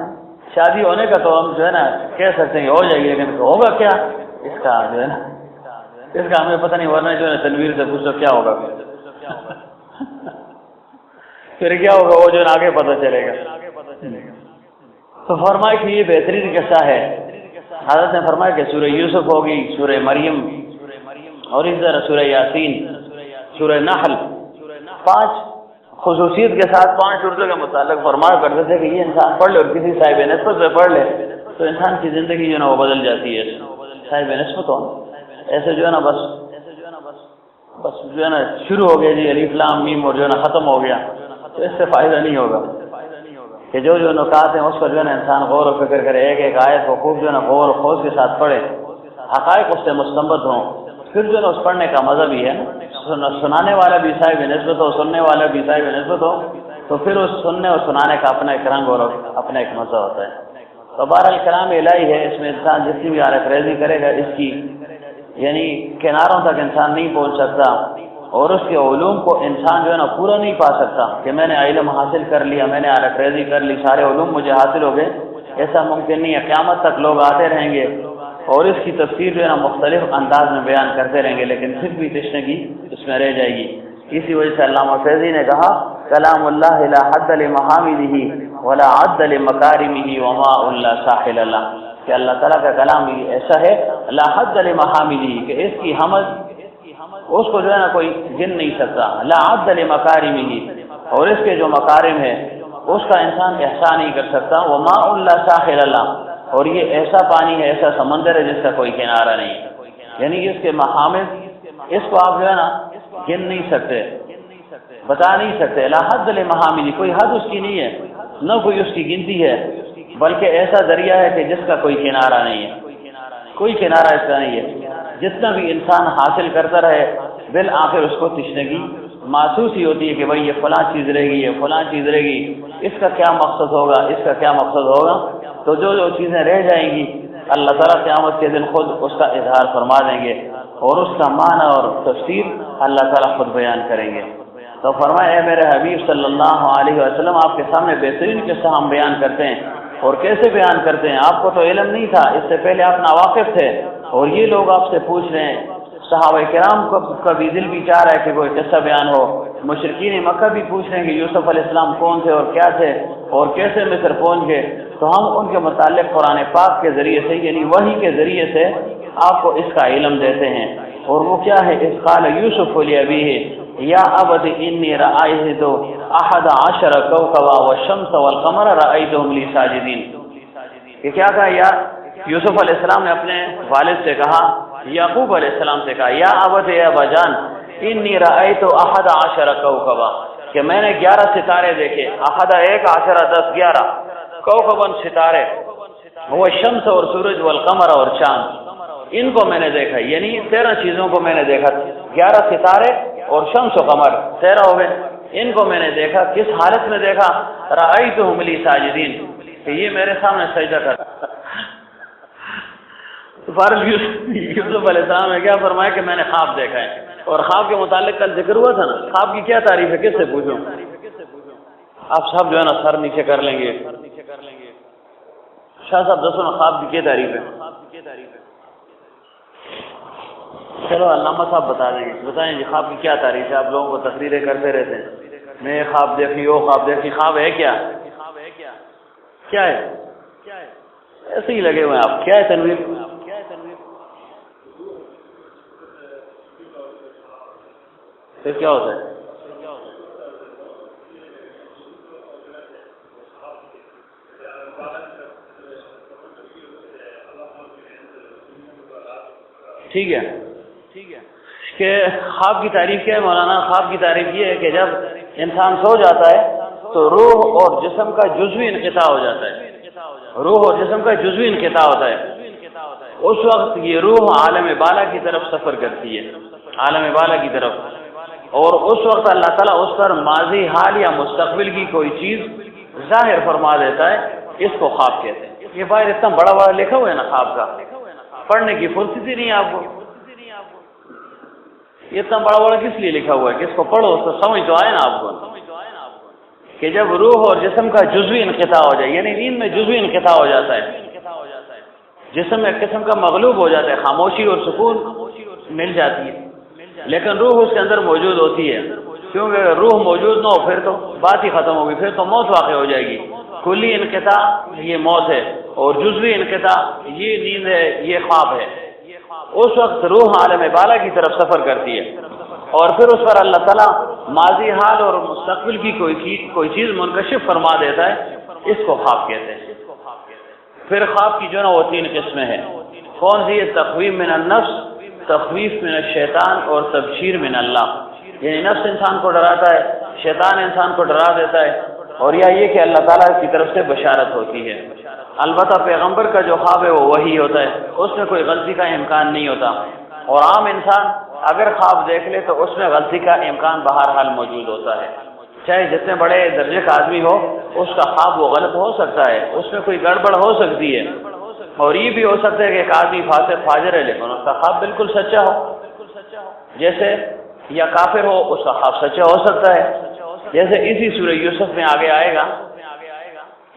شادی ہونے کا تو ہم جو ہے نا کہہ سکتے ہیں ہو جائے گی، لیکن ہوگا کیا اس کا جو ہے نا اس کا ہمیں پتہ نہیں، ورنہ جو ہے نا تنویر سے پوچھو کیا ہوگا پھر کیا ہوگا وہ جو ہے نا آگے پتہ چلے گا۔ تو فرمائے کہ یہ بہترین قصہ ہے۔ حضرت نے فرمایا کہ سورہ یوسف ہوگی، سورہ مریم اور اس طرح سورہ یاسین، سورہ نحل، 5 خصوصیت کے ساتھ 5 اردو کے متعلق فرمایا کرتے تھے کہ یہ انسان پڑھ لے اور کسی صاحب نسبت سے پڑھ لے تو انسان کی زندگی جو ہے نا وہ بدل جاتی ہے. صاحب نسبت ہو ایسے جو ہے نا بس جو ہے نا شروع ہو گیا جی الف لام میم اور جو ہے نا ختم ہو گیا، تو اس سے فائدہ نہیں ہوگا کہ جو نکات ہیں اس پر جو ہے نا انسان غور و فکر کرے، ایک آیت کو خوب جو ہے نا غور و خوض کے ساتھ پڑھے، حقائق اس سے مستنبط ہوں، پھر جو ہے نا اس پڑھنے کا مزہ بھی ہے نا، سنانے والا بھی صاحب نسبت ہو، سننے والا بھی صاحب نسبت ہو، تو پھر اس سننے اور سنانے کا اپنا ایک رنگ اور اپنا ایک مزہ ہوتا ہے. تو بہرحال کلام الہی ہے، اس میں انسان جتنی بھی عارف ریزی کرے گا اس کی یعنی کناروں تک انسان نہیں پہنچ سکتا، اور اس کے علوم کو انسان جو ہے نا پورا نہیں پا سکتا کہ میں نے علم حاصل کر لیا، میں نے عارف ریزی کر لی، سارے علوم مجھے حاصل ہو گئے، ایسا ممکن نہیں ہے. قیامت تک لوگ آتے رہیں گے اور اس کی تفسیر جو ہے نا مختلف انداز میں بیان کرتے رہیں گے، لیکن پھر بھی تشنگی اس میں رہ جائے گی. اسی وجہ سے علامہ فیضی نے کہا کلام اللہ لا حد لمحامدہ ولا عد لمکارمہ وما لا ساحل اللہ، کہ اللہ تعالیٰ کا کلام ایسا ہے لا حد لمحامدہ کہ اس کی حمد اس کو جو ہے نا کوئی گن نہیں سکتا، لا عد لمکارمہ اور اس کے جو مکارم ہے اس کا انسان احسان نہیں کر سکتا، وما لا ساحل اللہ اور یہ ایسا پانی ہے، ایسا سمندر ہے جس کا کوئی کنارہ نہیں، یعنی اس کے محامد اس کو آپ جو ہے نا گن نہیں سکتے، بتا نہیں سکتے. لا حد لمحامدہ کوئی حد اس کی نہیں ہے، نہ کوئی اس کی گنتی ہے، بلکہ ایسا دریا ہے کہ جس کا کوئی کنارہ نہیں ہے، کوئی کنارہ اس کا نہیں ہے. جتنا بھی انسان حاصل کرتا رہے بالآخر اس کو تشنگی محسوس ہی ہوتی ہے کہ بھائی یہ فلاں چیز رہ گئی ہے، فلاں چیز رہ گئی، اس کا کیا مقصد ہوگا، اس کا کیا مقصد ہوگا. تو جو چیزیں رہ جائیں گی اللہ تعالیٰ قیامت کے دن خود اس کا اظہار فرما دیں گے اور اس کا معنی اور تفسیر اللہ تعالیٰ خود بیان کریں گے. تو فرمایا اے میرے حبیب صلی اللہ علیہ وسلم آپ کے سامنے بہترین قصہ ہم بیان کرتے ہیں. اور کیسے بیان کرتے ہیں؟ آپ کو تو علم نہیں تھا، اس سے پہلے آپ ناواقف تھے اور یہ لوگ آپ سے پوچھ رہے ہیں. صحابہ کرام کا بھی دل بھی چاہ رہا ہے کہ کوئی قصہ بیان ہو. مشرکین مکہ بھی پوچھ رہے ہیں کہ یوسف علیہ السلام کون تھے اور کیا تھے اور کیسے مصر پہنچ گئے. تو ہم ان کے متعلق قرآن پاک کے ذریعے سے یعنی وحی کے ذریعے سے آپ کو اس کا علم دیتے ہیں. اور وہ کیا ہے؟ اذ قال یوسف لأبیہ یا ابت انی رأیت احد عشر کوکبا والشمس والقمر رأیتهم لی ساجدین. یہ کیا کہا؟ یا یوسف علیہ السلام نے اپنے والد سے کہا، یعقوب علیہ السلام سے کہا یا ابت اے ابا جان انی رأیت احد عشر کوکبا کہ میں نے 11 ستارے دیکھے. احد 1 10 11 کوکبن ستارے، وہ شمس اور سورج والقمر اور چاند، ان کو میں نے دیکھا. یعنی 13 چیزوں کو میں نے دیکھا، 11 ستارے اور شمس و قمر 13 ہو گئے. ان کو میں نے دیکھا. کس حالت میں دیکھا؟ رأیتهم لی ساجدین کہ یہ میرے سامنے سجدہ کر. یوسف علیہ السلام نے کیا فرمایا کہ میں نے خواب دیکھا ہے. اور خواب کے متعلق کل ذکر ہوا تھا نا، خواب کی کیا تعریف ہے؟ کس سے پوچھوں؟ آپ سب جو ہے نا سر نیچے کر لیں گے. شاہ صاحب دسو نا خواب کی کیا تعریف ہے؟ چلو علامہ صاحب بتا دیں گے. بتائیں جی خواب کی کیا تعریف ہے؟ آپ لوگوں کو تقریریں کرتے رہتے ہیں، میں خواب دیکھی وہ خواب دیکھی. خواب ہے کیا؟ کیا ہے؟ ایسے ہی لگے ہوئے ہیں آپ. کیا ہے تنویر؟ پھر کیا ہوتا ہے؟ ٹھیک ہے کہ خواب کی تعریف کیا ہے مولانا؟ خواب کی تعریف یہ ہے کہ جب انسان سو جاتا ہے تو روح اور جسم کا جزوی انقطاع ہو جاتا ہے. روح اور جسم کا جزوی انقطاع ہوتا ہے. اس وقت یہ روح عالم بالا کی طرف سفر کرتی ہے، عالم بالا کی طرف. اور اس وقت اللہ تعالیٰ اس پر ماضی حال یا مستقبل کی کوئی چیز ظاہر فرما دیتا ہے. اس کو خواب کہتے ہیں. یہ باہر اتنا بڑا بڑا لکھا ہوا ہے نا خواب کا، پڑھنے کی فرصت ہی نہیں ہے آپ کو. یہ اتنا بڑا بڑا کس لیے لکھا ہوا ہے کہ اس کو پڑھو اس کو سمجھ تو آئے نا آپ کو کہ جب روح اور جسم کا جزوی انقطاع ہو جائے، یعنی نیند میں جزوی انقطاع ہو جاتا ہے، جسم ایک قسم کا مغلوب ہو جاتا ہے، خاموشی اور سکون مل جاتی ہے، لیکن روح اس کے اندر موجود ہوتی ہے. کیونکہ اگر روح موجود نہ ہو پھر تو بات ہی ختم ہوگی، پھر تو موت واقع ہو جائے گی. کلی انقطاع یہ موت ہے اور جزوی انقطاع یہ نیند ہے، یہ خواب ہے. اس وقت روح عالم بالا کی طرف سفر کرتی ہے اور پھر اس پر اللہ تعالیٰ ماضی حال اور مستقبل کی کوئی چیز منکشف فرما دیتا ہے، اس کو خواب کہتے ہیں۔ پھر خواب کی جو ہے نا وہ 3 قسمیں ہیں۔ کون سی؟ تخویف من النفس، تخویف من الشیطان اور تبشیر من اللہ۔ یعنی نفس انسان کو ڈراتا ہے، شیطان انسان کو ڈرا دیتا ہے، اور یا یہ کہ اللہ تعالیٰ کی طرف سے بشارت ہوتی ہے۔ البتہ پیغمبر کا جو خواب ہے وہ وحی ہوتا ہے، اس میں کوئی غلطی کا امکان نہیں ہوتا، اور عام انسان اگر خواب دیکھ لے تو اس میں غلطی کا امکان بہرحال موجود ہوتا ہے۔ چاہے جتنے بڑے درجے کا آدمی ہو، اس کا خواب وہ غلط ہو سکتا ہے، اس میں کوئی گڑبڑ ہو سکتی ہے، اور یہ بھی ہو سکتا ہے کہ ایک آدمی فاسق فاجر ہے لیکن اس کا خواب بالکل سچا ہو، جیسے یا کافر ہو اس کا خواب سچا ہو سکتا ہے۔ جیسے اسی سورہ یوسف میں آگے آئے گا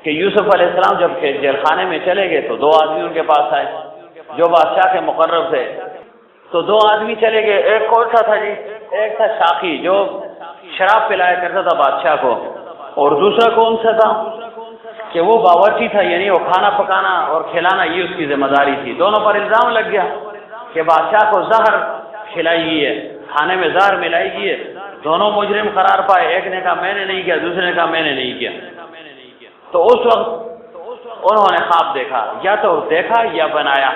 کہ یوسف علیہ السلام جب جیل خانے میں چلے گئے تو 2 آدمی ان کے پاس آئے جو بادشاہ کے مقرب تھے۔ تو 2 آدمی چلے گئے، ایک کون سا تھا جی؟ ایک تھا شاقی جو شراب پلایا کرتا تھا بادشاہ کو، اور دوسرا کون سا تھا کہ وہ باورچی تھا، یعنی وہ کھانا پکانا اور کھلانا یہ اس کی ذمہ داری تھی۔ دونوں پر الزام لگ گیا کہ بادشاہ کو زہر کھلائی گئی ہے، کھانے میں زہر ملائی گئی ہے۔ دونوں مجرم قرار پائے، ایک نے کہا میں نے نہیں کیا، دوسرے نے کہا میں نے نہیں کیا۔ تو اس وقت انہوں نے خواب دیکھا، یا تو دیکھا یا بنایا،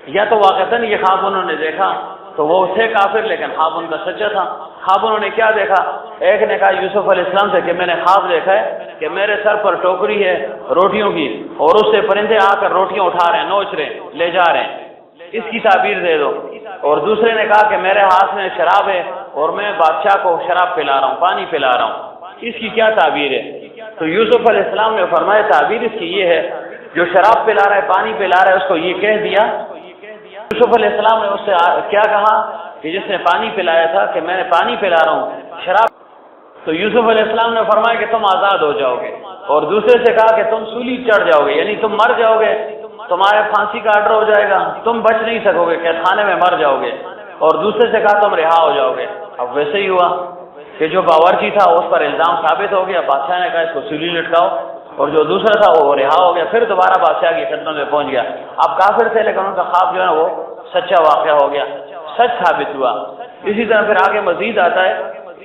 یا تو واقعتاً یہ خواب انہوں نے دیکھا تو وہ تھے کافر لیکن خواب ان کا سچا تھا۔ خواب انہوں نے کیا دیکھا؟ ایک نے کہا یوسف علیہ السلام سے کہ میں نے خواب دیکھا ہے کہ میرے سر پر ٹوکری ہے روٹیوں کی، اور اس سے پرندے آ کر روٹیاں اٹھا رہے ہیں، نوچ رہے ہیں، لے جا رہے ہیں، اس کی تعبیر دے دو۔ اور دوسرے نے کہا کہ میرے ہاتھ میں شراب ہے اور میں بادشاہ کو شراب پلا رہا ہوں، پانی پلا رہا ہوں، اس کی کیا تعبیر ہے؟ تو یوسف علیہ السلام نے فرمایا تعبیر اس کی یہ ہے، جو شراب پلا رہا ہے، پانی پلا رہا ہے، اس کو یہ کہہ دیا۔ یوسف علیہ السلام نے اس سے کیا کہا کہ جس نے پانی پلایا تھا کہ میں نے پانی پلا رہا ہوں شراب، تو یوسف علیہ السلام نے فرمایا کہ تم آزاد ہو جاؤ گے، اور دوسرے سے کہا کہ تم سولی چڑھ جاؤ گے، یعنی تم مر جاؤ گے، تمہارے پھانسی کا آرڈر ہو جائے گا، تم بچ نہیں سکو گے، قید خانے میں مر جاؤ گے، اور دوسرے سے کہا تم رہا ہو جاؤ گے۔ اب ویسے ہی ہوا کہ جو باورچی تھا اس پر الزام ثابت ہو گیا، بادشاہ نے کہا اس کو سولی لٹکاؤ، اور جو دوسرا تھا وہ رہا ہو گیا، پھر دوبارہ بادشاہ کی خدمت میں پہنچ گیا۔ اب کافر تھے لیکن ان کا خواب جو ہے نا وہ سچا واقعہ ہو گیا، سچ ثابت ہوا۔ اسی طرح پھر آگے مزید آتا ہے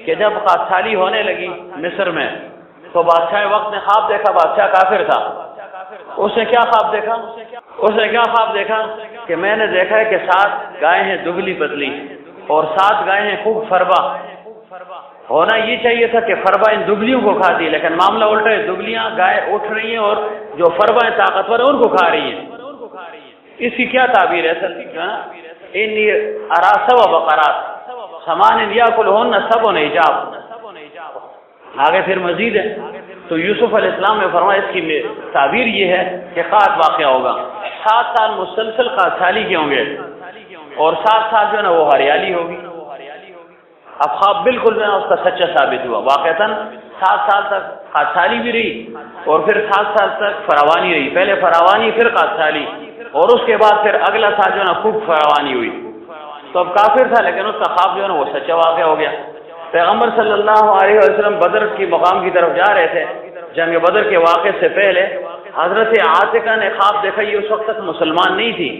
کہ جب قحط ہونے لگی مصر میں تو بادشاہ وقت نے خواب دیکھا، بادشاہ کافر تھا، اس نے کیا خواب دیکھا؟ اس نے کیا خواب دیکھا کہ میں نے دیکھا ہے کہ 7 گائے ہیں دبلی پتلی اور 7 گائے ہیں خوب فربا۔ ہونا یہ چاہیے تھا کہ فربا ان دبلیوں کو کھاتی، لیکن معاملہ الٹا ہے، دبلیاں گائے اٹھ رہی ہیں اور جو فربا ہیں طاقتور ہیں ان کو کھا رہی ہیں۔ اس کی کیا تعبیر ہے؟ انی ارا سبع بقرات ثمان یاکلہن سبع عجاف۔ آگے پھر مزید ہے، تو یوسف علیہ السلام نے فرمایا اس کی تعبیر یہ ہے کہ قحط واقع ہوگا، 7 سال مسلسل قحط سالی کے ہوں گے، اور 7 سال جو ہے نا وہ ہریالی ہوگی۔ اب خواب بالکل جو ہے اس کا سچا ثابت ہوا، واقعتاً 7 سال تک قحط سالی بھی رہی اور پھر 7 سال تک فراوانی رہی، پہلے فراوانی پھر قحط سالی، اور اس کے بعد پھر اگلا سال جو ہے نا خوب فراوانی ہوئی۔ تو اب کافر تھا لیکن اس کا خواب جو ہے نا وہ سچا واقع ہو گیا۔ پیغمبر صلی اللہ علیہ وسلم بدر کی مقام کی طرف جا رہے تھے، جنگ بدر کے واقعے سے پہلے حضرت عاتقہ نے خواب دیکھا، یہ اس وقت تک مسلمان نہیں تھی،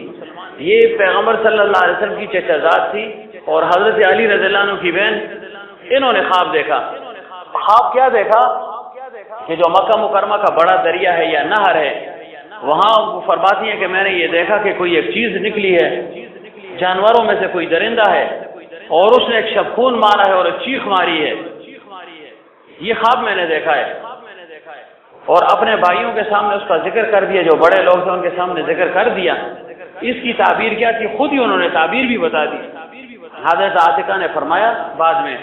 یہ پیغمبر صلی اللہ علیہ وسلم کی چچا زاد تھی اور حضرت علی رضی اللہ عنہ کی بہن، انہوں نے خواب دیکھا۔ خواب کیا دیکھا کہ جو مکہ مکرمہ کا بڑا دریا ہے یا نہر ہے، وہاں وہ فرماتی ہیں کہ میں نے یہ دیکھا کہ کوئی ایک چیز نکلی ہے، جانوروں میں سے کوئی درندہ ہے، اور اس نے ایک شبخون مارا ہے اور ایک چیخ ماری ہے، یہ خواب میں نے دیکھا ہے۔ اور اپنے بھائیوں کے سامنے اس کا ذکر کر دیا، جو بڑے لوگ تھے ان کے سامنے ذکر کر دیا۔ اس کی تعبیر کیا تھی؟ خود ہی انہوں نے تعبیر بھی بتا دی۔ حضرت عاتقہ نے فرمایا بعد میں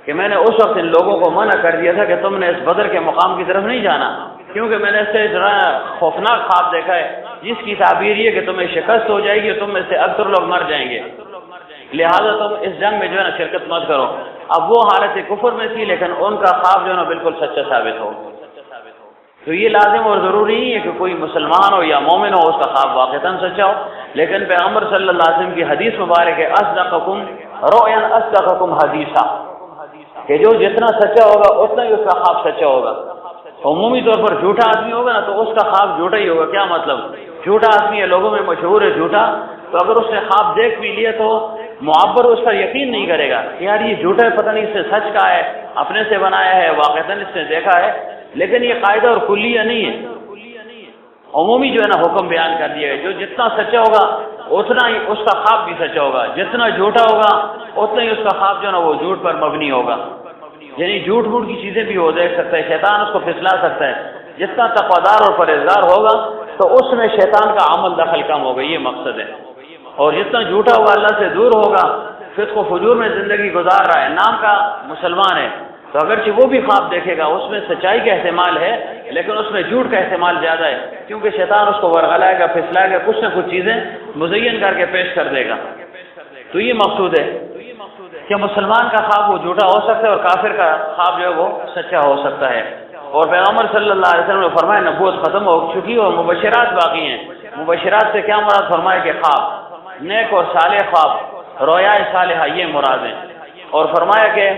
کہ میں نے اس وقت ان لوگوں کو منع کر دیا تھا کہ تم نے اس بدر کے مقام کی طرف نہیں جانا، کیونکہ میں نے اس سے ذرا خوفناک خواب دیکھا ہے جس کی تعبیر یہ کہ تمہیں شکست ہو جائے گی اور تم میں سے اکثر لوگ مر جائیں گے، لہذا تم اس جنگ میں جو ہے نا شرکت مت کرو۔ اب وہ حالت کفر میں تھی لیکن ان کا خواب جو ہے نا بالکل سچا ثابت ہو۔ تو یہ لازم اور ضروری نہیں ہے کہ کوئی مسلمان ہو یا مومن ہو اس کا خواب واقعتاً سچا ہو، لیکن پیغمبر صلی اللہ علیہ وسلم کی حدیث مبارک ہے اصدقکم رؤیا اصدقکم حدیثا، کہ جو جتنا سچا ہوگا اتنا ہی اس کا خواب سچا ہوگا۔ عمومی طور پر جھوٹا آدمی ہوگا نا تو اس کا خواب جھوٹا ہی ہوگا۔ کیا مطلب؟ جھوٹا آدمی ہے، لوگوں میں مشہور ہے جھوٹا، تو اگر اس نے خواب دیکھ بھی لیا تو معبر اس پر یقین نہیں کرے گا کہ یار یہ جھوٹا ہے، پتہ نہیں اس نے سچ کہا ہے، اپنے سے بنایا ہے، واقعتاً اس نے دیکھا ہے، لیکن یہ قاعدہ اور کلیہ نہیں ہے، عمومی جو ہے نا حکم بیان کر دیا ہے، جو جتنا سچا ہوگا اتنا ہی اس کا خواب بھی سچا ہوگا، جتنا جھوٹا ہوگا اتنا ہی اس کا خواب جو ہے نا وہ جھوٹ پر مبنی ہوگا، یعنی جھوٹ موٹ کی چیزیں بھی ہو دیکھ سکتا ہے، شیطان اس کو پھسلا سکتا ہے، جتنا تقوادار اور پرہیزگار ہوگا تو اس میں شیطان کا عمل دخل کم ہوگا، یہ مقصد ہے، اور جتنا جھوٹا ہوگا اللہ سے دور ہوگا، فسق و فجور میں زندگی گزار رہا ہے، نام کا مسلمان ہے، تو اگرچہ وہ بھی خواب دیکھے گا اس میں سچائی کا احتمال ہے لیکن اس میں جھوٹ کا احتمال زیادہ ہے، کیونکہ شیطان اس کو ورغلائے گا، پھسلائے گا، کچھ نہ کچھ چیزیں مزین کر کے پیش کر دے گا۔ تو یہ مقصود ہے کہ مسلمان کا خواب وہ جھوٹا ہو سکتا ہے اور کافر کا خواب جو ہے وہ سچا ہو سکتا ہے، اور پیغمبر صلی اللہ علیہ وسلم نے فرمایا نبوت ختم ہو چکی اور مبشرات باقی ہیں۔ مبشرات سے کیا مراد؟ فرمایا کہ خواب، نیک اور صالح خواب، رویا صالحہ، یہ مراد ہیں، اور فرمایا کہ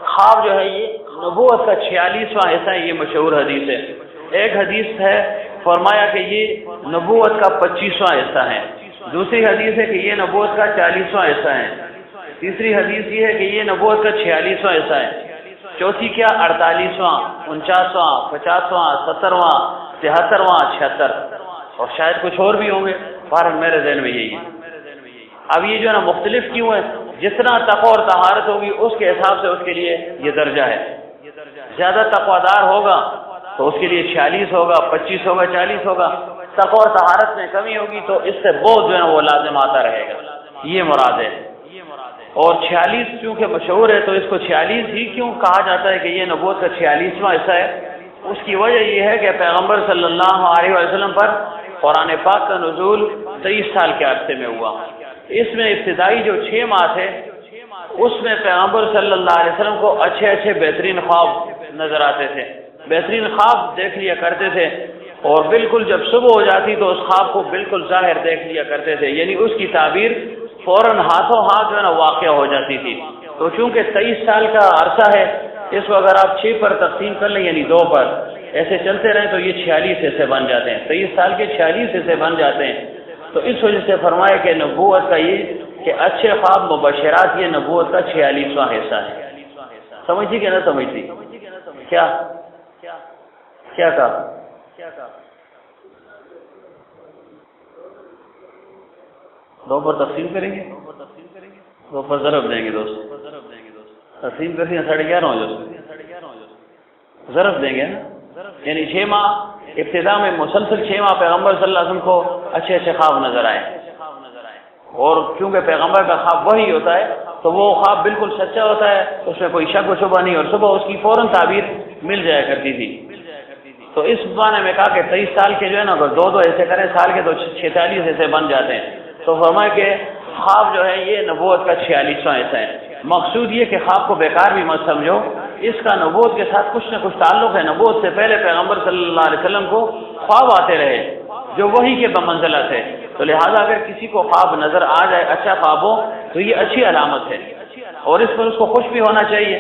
خواب جو ہے یہ نبوت کا 46واں حصہ ہے، یہ مشہور حدیث ہے۔ ایک حدیث ہے فرمایا کہ یہ نبوت کا 25واں حصہ ہے، دوسری حدیث ہے کہ یہ نبوت کا 40واں حصہ ہے، تیسری حدیث یہ ہے کہ یہ نبوت کا 46واں حصہ ہے، چوتھی کیا 48واں، 49واں، 50واں، 70واں، 73واں، 76 اور شاید کچھ اور بھی ہوں گے، بہرحال میرے ذہن میں یہی ہے۔ اب یہ جو ہے نا مختلف کیوں ہے؟ جتنا تقوی اور طہارت ہوگی اس کے حساب سے اس کے لیے یہ درجہ ہے، زیادہ تقویدار ہوگا تو اس کے لیے 46 ہوگا، 25 ہوگا، 40 ہوگا، تقوی اور طہارت میں کمی ہوگی تو اس سے بہت جو ہے نا وہ لازم آتا رہے گا، یہ مراد ہے۔ اور 46 چونکہ مشہور ہے تو اس کو 46 ہی کیوں کہا جاتا ہے کہ یہ نبوت کا 46واں حصہ ہے؟ اس کی وجہ یہ ہے کہ پیغمبر صلی اللہ علیہ وسلم پر قرآن پاک کا نزول 23 سال کے عرصے میں ہوا، اس میں ابتدائی جو 6 ماہ تھے اس میں پیغمبر صلی اللہ علیہ وسلم کو اچھے اچھے بہترین خواب نظر آتے تھے، بہترین خواب دیکھ لیا کرتے تھے، اور بالکل جب صبح ہو جاتی تو اس خواب کو بالکل ظاہر دیکھ لیا کرتے تھے، یعنی اس کی تعبیر فوراً ہاتھوں ہاتھ جو ہے نا واقع ہو جاتی تھی۔ تو چونکہ 23 سال کا عرصہ ہے، اس کو اگر آپ 6 پر تقسیم کر لیں یعنی 2 پر ایسے چلتے رہیں تو یہ 46 حصے بن جاتے ہیں، 23 سال کے 46 حصے بن جاتے ہیں۔ تو اس وجہ سے فرمایا کہ نبوت کا یہ کہ اچھے خواب مبشرات یہ نبوت کا 46واں حصہ ہے۔ سمجھتی کہ نہ سمجھتی؟ کیا کہا؟ دو پر تقسیم کریں گے، دو پر ضرب دیں گے، دوست تقسیم کر کے 11.5 ہو جائے، ضرب دیں گے نا، یعنی 6 ماہ ابتدا میں مسلسل 6 ماہ پیغمبر صلی اللہ علیہ وسلم کو اچھے اچھے خواب نظر آئے، اور کیونکہ پیغمبر کا خواب وہی ہوتا ہے تو وہ خواب بالکل سچا ہوتا ہے، اس میں کوئی شک و شبہ نہیں، اور صبح اس کی فوراً تعبیر مل جایا کرتی تھی۔ تو اس زمانے میں کہا کہ 23 سال کے جو ہے نا اگر 2 ایسے کریں سال کے تو 46 ایسے بن جاتے ہیں، تو فرمایا کہ خواب جو ہے یہ نبوت کا 46واں حصہ ہے۔ مقصود یہ کہ خواب کو بیکار بھی مت سمجھو، اس کا نبوت کے ساتھ کچھ نہ کچھ تعلق ہے، نبوت سے پہلے پیغمبر صلی اللہ علیہ وسلم کو خواب آتے رہے جو وحی کے بمنزلہ تھے، تو لہٰذا اگر کسی کو خواب نظر آ جائے اچھا خواب ہو تو یہ اچھی علامت ہے، اور اس پر اس کو خوش بھی ہونا چاہیے،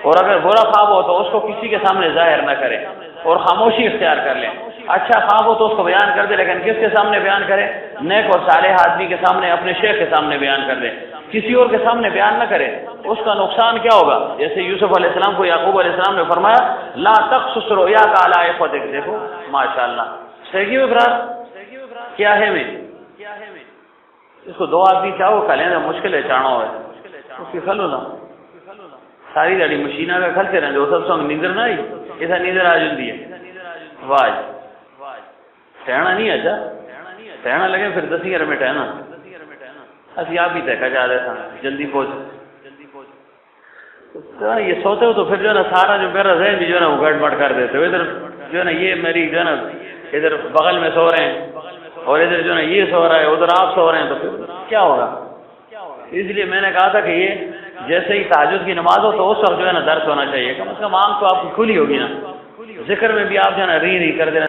اور اگر برا خواب ہو تو اس کو کسی کے سامنے ظاہر نہ کرے اور خاموشی اختیار کر لیں۔ اچھا خواب ہو تو اس کو بیان کر دے، لیکن کس کے سامنے بیان کرے؟ نیک اور صالح آدمی کے سامنے، اپنے شیخ کے سامنے بیان کر دے، کسی اور کے سامنے بیان نہ کرے، اس کا نقصان کیا ہوگا؟ جیسے یوسف علیہ السلام کو یعقوب علیہ السلام نے فرمایا لا تقصص رؤیاک علی اخوتک، دیکھو ماشاءاللہ صحیح اقرار کیا ہے میں اس کو 2 آدمی چاہو کھلیں مشکل ہے چاڑو ہے اس کی کھلو نا ساری داڑی مشینہ کا کھلتے رہے جو سب سنگ نیندر نہ آئی ایسا نیندر آ جاتی ہے، واج ٹہنا نہیں اچھا ٹہنا لگے پھر 10 میں ٹہنا اسی آپ ہی دیکھا جا رہا تھا جلدی پہنچ یہ سوتے ہو تو پھر جو ہے نا سارا جو میرا ذہن بھی جو ہے نا وہ گڑبڑ کر دیتے ہو، ادھر جو ہے نا یہ میری جو ہے نا ادھر بغل میں سو رہے ہیں اور ادھر جو ہے نا یہ سو رہا ہے، ادھر آپ سو رہے ہیں، تو پھر کیا ہوگا؟ اس لیے میں نے کہا تھا کہ یہ جیسے ہی تہجد کی نماز ہو تو اس وقت جو ہے نا درس ہونا چاہیے، کم از کم آنکھ تو آپ کی کھلی ہوگی نا، ذکر میں بھی آپ جو ہے نا ری کر دینا،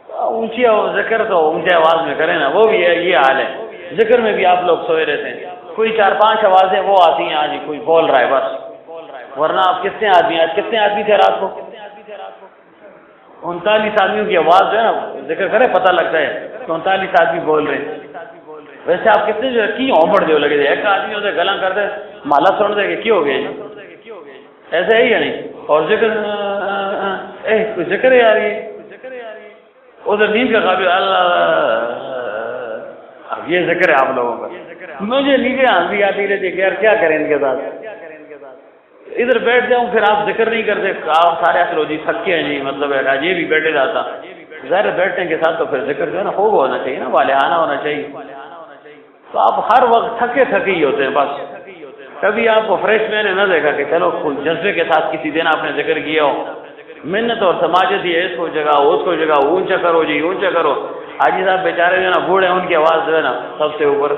اونچی ذکر تو اونچی آواز میں کریں نا، وہ بھی ہے یہ حال ہے، ذکر میں بھی آپ لوگ سوئے رہتے ہیں، کوئی 4-5 آوازیں وہ آتی ہیں آج کوئی بول رہا ہے بس، ورنہ آپ کتنے آدمی آج کتنے آدمی تھے رات کو 39 آدمیوں کی آواز جو ہے نا ذکر کرے پتہ لگتا ہے کہ 39 آدمی بول رہے ہیں، ویسے آپ کتنے جو کی اوپڑ دیو لگے ایک آدمی اسے گلا کر دے مالا سن دے کہ کی ہو گئے ایسے ہی ہے نہیں. اور ذکر کوئی ذکر ہے یار یہ ادھر نیند کا قابل اللہ. اب یہ ذکر ہے آپ لوگوں کا. مجھے نیچے ہنسی آتی رہتی کہ یار کیا کریں ان کے ساتھ. ادھر بیٹھ جاؤں پھر آپ ذکر نہیں کرتے آپ سارے اصل جی تھکے ہیں جی مطلب ہے یہ بھی بیٹھے جاتا. ظاہر بیٹھنے کے ساتھ تو پھر ذکر جو ہے نا خوب ہونا چاہیے نا والہانہ ہونا چاہیے. تو آپ ہر وقت تھکے تھکے ہی ہوتے ہیں بس. کبھی آپ کو فریش میں نے نہ دیکھا کہ چلو جذبے کے ساتھ کسی دن آپ نے ذکر کیا ہو. منت اور سماجت ہی ہے اس کو جگہ اس کو جگہ اونچا کرو جی اونچا کرو. حاجی صاحب بیچارے جو ہے نا بوڑھے ان کی آواز جو ہے نا سب سے اوپر.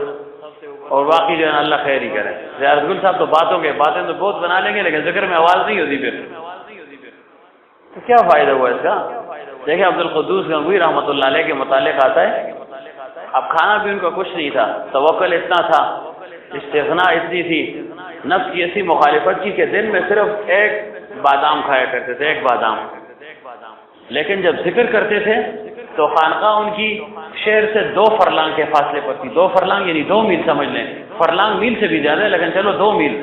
اور باقی جو ہے نا اللہ خیر ہی کرے. زیارت گل صاحب تو باتیں تو بہت بنا لیں گے لیکن ذکر میں آواز نہیں ہوتی پھر تو کیا فائدہ ہوا اس کا. دیکھیں عبد القدوس گنگوئی رحمۃ اللہ علیہ کے متعلق آتا ہے اب کھانا بھی ان کا کچھ نہیں تھا. توکل اتنا تھا استغنا اتنی تھی نفس کی ایسی مخالفت کی کہ دن میں صرف ایک بادام کھایا کرتے تھے ایک بادام. لیکن جب ذکر کرتے تھے تو خانقاہ ان کی شہر سے 2 فرلانگ کے فاصلے پر تھی. 2 فرلانگ یعنی 2 میل سمجھ لیں. فرلانگ میل سے بھی زیادہ ہے لیکن چلو 2 میل.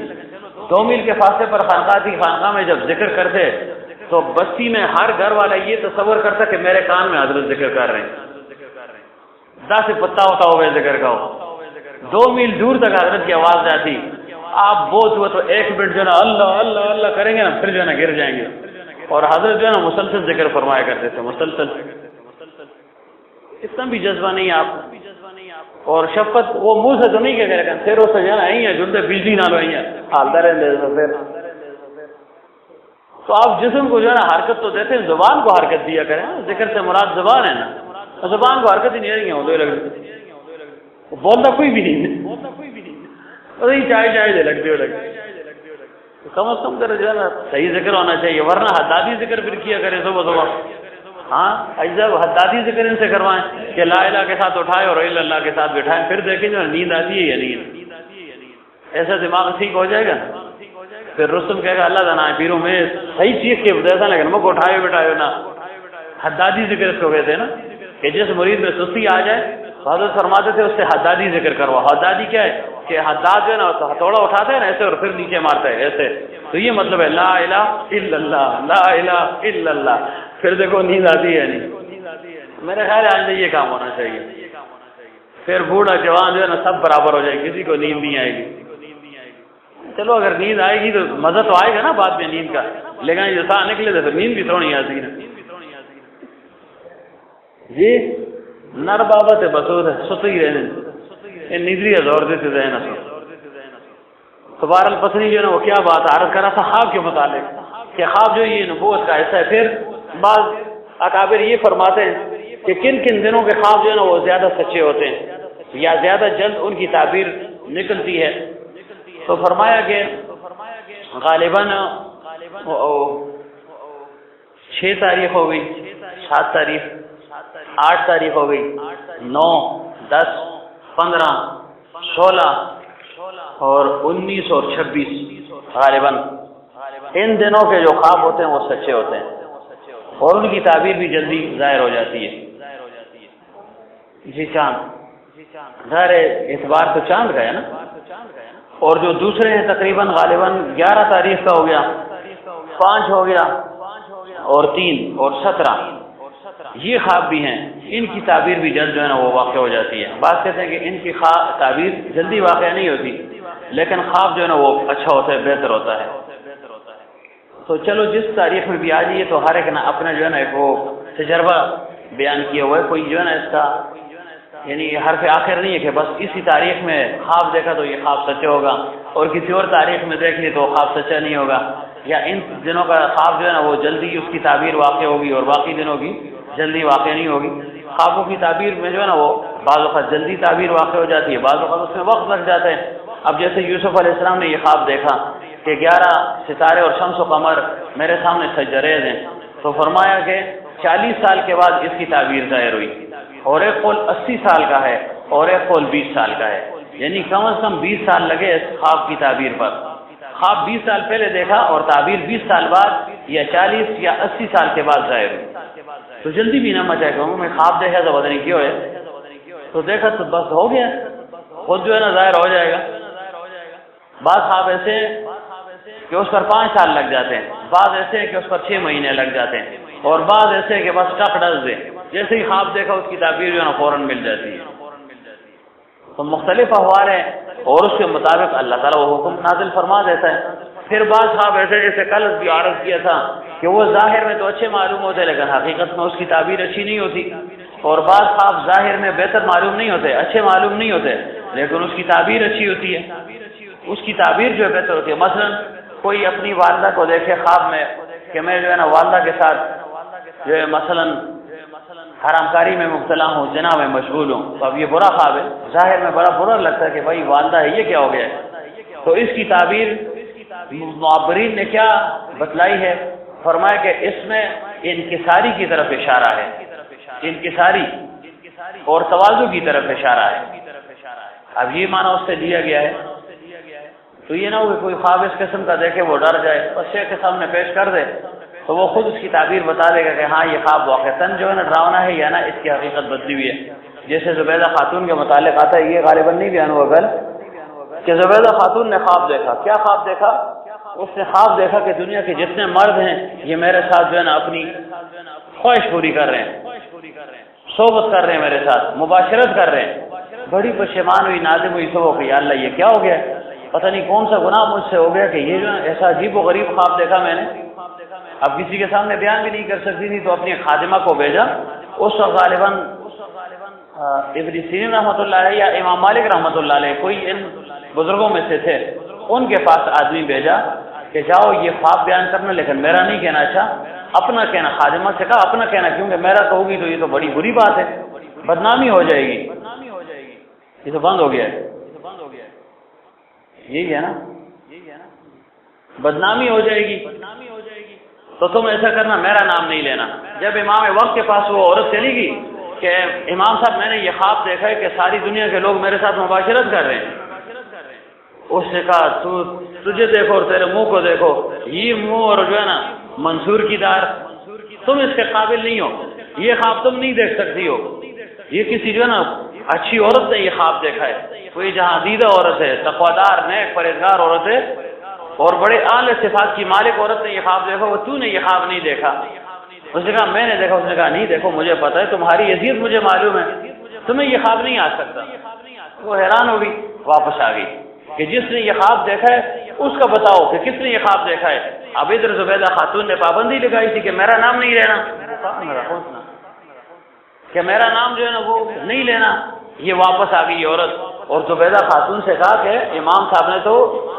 2 میل کے فاصلے پر خانقاہ تھی. خانقاہ میں جب ذکر کرتے تو بستی میں ہر گھر والا یہ تصور کرتا کہ میرے کان میں حضرت ذکر کر رہے ہیں. 10 پتا ہوتا ہو ذکر کا ہو. 2 میل دور تک حضرت کی آواز جاتی. آپ بہت ہوا تو 1 منٹ جو ہے نا اللہ اللہ اللہ کریں گے نا پھر جو ہے نا گر جائیں گے. اور حضرت جو ہے نا مسلسل ذکر فرمایا کرتے تھے مسلسل. اتنا بھی جذبہ نہیں آپ. اور شفقت وہ منہ سے تو نہیں کہہ رہے پھر اس سے جو ہے نا یہیں جلتے بجلی نہ لو یہیں حالدہ رہے پھر. تو آپ جسم کو جو ہے نا حرکت تو دیتے ہیں زبان کو حرکت دیا کریں. ذکر سے مراد زبان ہے نا. زبان کو حرکت ہی نہیں رہی ہے بولتا کوئی بھی نہیں چائے دے لگتے ہو کم از کم کرے جو ہے نا صحیح ذکر ہونا چاہیے. ورنہ حدادی ذکر پھر کیا کرے صبح صبح. ہاں ایسا حدادی ذکر ان سے کروائیں کہ لا الہ کے ساتھ اٹھائے اور الا اللہ کے ساتھ بٹھائیں پھر دیکھیں جو نیند آتی ہے یا نہیں. ایسا دماغ ٹھیک ہو جائے گا. پھر رستم کہے گا اللہ تعالیٰ پیروں میں صحیح چیز کے ایسا لیکن مجھ کو اٹھائے بٹھائے نا. حدادی ذکر اس کو کہتے ہیں نا کہ جس مرید میں سستی آ جائے تو حضرت فرماتے تھے اس سے حدادی ذکر کروا. حدادی کیا ہے کہ حداد جو ہے نا ہتھوڑا اٹھاتا ہے نا ایسے اور پھر نیچے مارتا ہے ایسے. تو یہ مطلب ہے لا الہ الا اللہ لا الہ الا اللہ. پھر دیکھو نیند آتی ہے نہیں. میرے خیال ہے آج یہ کام ہونا چاہیے. پھر بوڑھا جوان جو ہے نا سب برابر ہو جائے کسی کو نیند نہیں آئے گی. چلو اگر نیند آئے گی تو مزہ تو آئے گا نا بعد میں نیند کا. لیکن جو سا نکلے تو پھر نیند بھی تھوڑی آتی ہے. جی نر بابت بسود ستی رہنے نیندری زور دیتے رہے نا. تو بہرحال پسنی جو ہے نا وہ کیا بات عرض کرا تھا خواب کے متعلق کہ خواب جو یہ نبوت کا حصہ ہے. پھر بعض اکابر یہ فرماتے ہیں کہ کن کن دنوں کے خواب جو ہے نا وہ زیادہ سچے ہوتے ہیں یا زیادہ جلد ان کی تعبیر نکلتی ہے. تو فرمایا کہ غالباً 6 تاریخ ہو گئی 7 تاریخ 8 تاریخ ہو گئی 9 10 15 16 اور 19 اور 26 غالباً ان دنوں کے جو خواب ہوتے ہیں وہ سچے ہوتے ہیں اور ان کی تعبیر بھی جلدی ظاہر ہو جاتی ہے. جی چاند ظاہر اعتبار تو چاند کا ہے نا. اور جو دوسرے ہیں تقریباً غالباً 11 تاریخ کا ہو گیا 5 ہو گیا اور 3 اور 17 یہ خواب بھی ہیں. ان کی تعبیر بھی جلد جو ہے نا وہ واقع ہو جاتی ہے. بات کہتے ہیں کہ ان کی تعبیر جلدی واقع نہیں ہوتی لیکن خواب جو ہے نا وہ اچھا ہوتا ہے بہتر ہوتا ہے. تو چلو جس تاریخ میں بھی آ جائیے تو ہر ایک نا اپنا جو ہے نا ایک وہ تجربہ بیان کیا ہوا ہے. کوئی جو ہے نا اس کا یعنی حرف آخر نہیں ہے کہ بس اسی تاریخ میں خواب دیکھا تو یہ خواب سچا ہوگا اور کسی اور تاریخ میں دیکھ لی تو خواب سچا نہیں ہوگا. یا ان دنوں کا خواب جو ہے نا وہ جلدی اس کی تعبیر واقع ہوگی اور باقی دنوں کی جلدی واقع نہیں ہوگی. خوابوں کی تعبیر میں جو ہے نا وہ بعض اوقات جلدی تعبیر واقع ہو جاتی ہے بعض اوقات اس میں وقت لگ جاتا ہے. اب جیسے یوسف علیہ السلام نے یہ خواب دیکھا کہ 11 ستارے اور شمس و قمر میرے سامنے سجریز ہیں تو فرمایا کہ 40 سال کے بعد اس کی تعبیر ظاہر ہوئی. اور ایک قول 80 سال کا ہے اور ایک قول 20 سال کا ہے یعنی کم از کم 20 سال لگے اس خواب کی تعبیر پر. خواب 20 سال پہلے دیکھا اور تعبیر 20 سال بعد یا 40 یا 80 سال کے بعد ظاہر ہوئی. تو جلدی بھی نہ مچائے کہ میں خواب دیکھا تو بدنی کیوں ہے تو دیکھا تو بس ہو گیا خود جو ہے نا ظاہر ہو جائے گا۔ بعض خواب ایسے کہ اس پر 5 سال لگ جاتے ہیں، بعض ایسے کہ اس پر 6 مہینے لگ جاتے ہیں، اور بعض ایسے کہ بس ٹک ڈس دے، جیسے ہی خواب دیکھا اس کی تعبیر جو ہے نا فوراً مل جاتی ہے۔ تو مختلف احوال ہیں اور اس کے مطابق اللہ تعالیٰ وہ حکم نازل فرما دیتا ہے۔ پھر بعض خواب ایسے جیسے کل بھی عرض کیا تھا کہ وہ ظاہر میں تو اچھے معلوم ہوتے لیکن حقیقت میں اس کی تعبیر اچھی نہیں ہوتی، اور بعض خواب ظاہر میں بہتر معلوم نہیں ہوتے، اچھے معلوم نہیں ہوتے، لیکن اس کی تعبیر اچھی ہوتی ہے، اس کی تعبیر جو ہے بہتر ہوتی ہے۔ مثلا کوئی اپنی والدہ کو دیکھے خواب میں کہ میں جو ہے نا والدہ کے ساتھ جو ہے مثلا حرام کاری میں مبتلا ہوں، زنا میں مشغول ہوں، تو اب یہ برا خواب ہے، ظاہر میں بڑا برا لگتا ہے کہ بھائی والدہ ہے، یہ کیا ہو گیا ہے؟ تو اس کی تعبیر معبرین نے کیا بتلائی ہے؟ فرمایا کہ اس میں انکساری کی طرف اشارہ ہے، انکساری اور تواضع کی طرف اشارہ ہے۔ اب یہ معنی اس سے لیا گیا ہے، تو یہ نہ ہو کہ کوئی خواب اس قسم کا دیکھے وہ ڈر جائے، بس شیخ کے سامنے پیش کر دے تو وہ خود اس کی تعبیر بتا دے گا کہ ہاں یہ خواب واقعتاً جو ہے نا ڈراؤنا ہے یا نا اس کی حقیقت بدلی ہوئی ہے۔ جیسے زبیدہ خاتون کے متعلق آتا ہے، یہ غالباً نہیں بیان ہوا کل کہ زبیدہ خاتون نے خواب دیکھا۔ کیا خواب دیکھا؟ اس نے خواب دیکھا کہ دنیا کے جتنے مرد ہیں یہ میرے ساتھ جو ہے نا اپنی خواہش پوری کر رہے ہیں، صحبت کر رہے ہیں، میرے ساتھ مباشرت کر رہے ہیں۔ بڑی پشیمان ہوئی، نادم ہوئی تو کہ یا اللہ یہ کیا ہو گیا؟ پتہ نہیں کون سا گناہ مجھ سے ہو گیا کہ یہ جو ایسا عجیب و غریب خواب دیکھا میں نے۔ اب کسی کے سامنے بیان بھی نہیں کر سکتی تھی تو اپنی خادمہ کو بھیجا۔ اس وقت غالباً ابن سیرین رحمۃ اللہ علیہ یا امام مالک رحمۃ اللہ علیہ کوئی ان بزرگوں میں سے تھے، ان کے پاس آدمی بھیجا کہ جاؤ یہ خواب بیان کرنا، لیکن میرا نہیں کہنا، اچھا اپنا کہنا۔ خادمہ سے کہا اپنا کہنا، کیونکہ میرا کہوں گی تو یہ تو بڑی بری بات ہے، بدنامی ہو جائے گی۔ یہ تو بند ہو گیا ہے، یہی ہے نا، بدنامی ہو جائے گی۔ تو تم ایسا کرنا، میرا نام نہیں لینا۔ جب امام وقت کے پاس وہ عورت چلی گئی کہ امام صاحب میں نے یہ خواب دیکھا ہے کہ ساری دنیا کے لوگ میرے ساتھ مباشرت کر رہے ہیں، اس نے کہا تجھے دیکھو اور تیرے منہ کو دیکھو، یہ منہ اور جو ہے نا منصور کی دار، تم اس کے قابل نہیں ہو، یہ خواب تم نہیں دیکھ سکتی ہو۔ یہ کسی جو ہے نا اچھی عورت نے یہ خواب دیکھا ہے، کوئی جہاں دیدہ عورت ہے، تقویدار نیک پرہیزگار عورت ہے اور بڑے اعلی صفات کی مالک عورت نے یہ خواب دیکھا، وہ تو نے یہ خواب نہیں دیکھا۔ اس نے کہا میں نے دیکھا۔ اس نے کہا نہیں دیکھو، مجھے پتہ ہے تمہاری عزیز مجھے معلوم ہے، تمہیں یہ خواب نہیں آ سکتا۔ وہ حیران ہو گئی، واپس آ گئی کہ جس نے یہ خواب دیکھا ہے اس کا بتاؤ کہ کس نے یہ خواب دیکھا ہے۔ اب ادھر زبیدہ خاتون نے پابندی لگائی تھی کہ میرا نام نہیں لینا، کہ میرا نام جو ہے نا وہ نہیں لینا۔ یہ واپس آ گئی عورت اور زبیدہ خاتون سے کہا کہ امام صاحب نے تو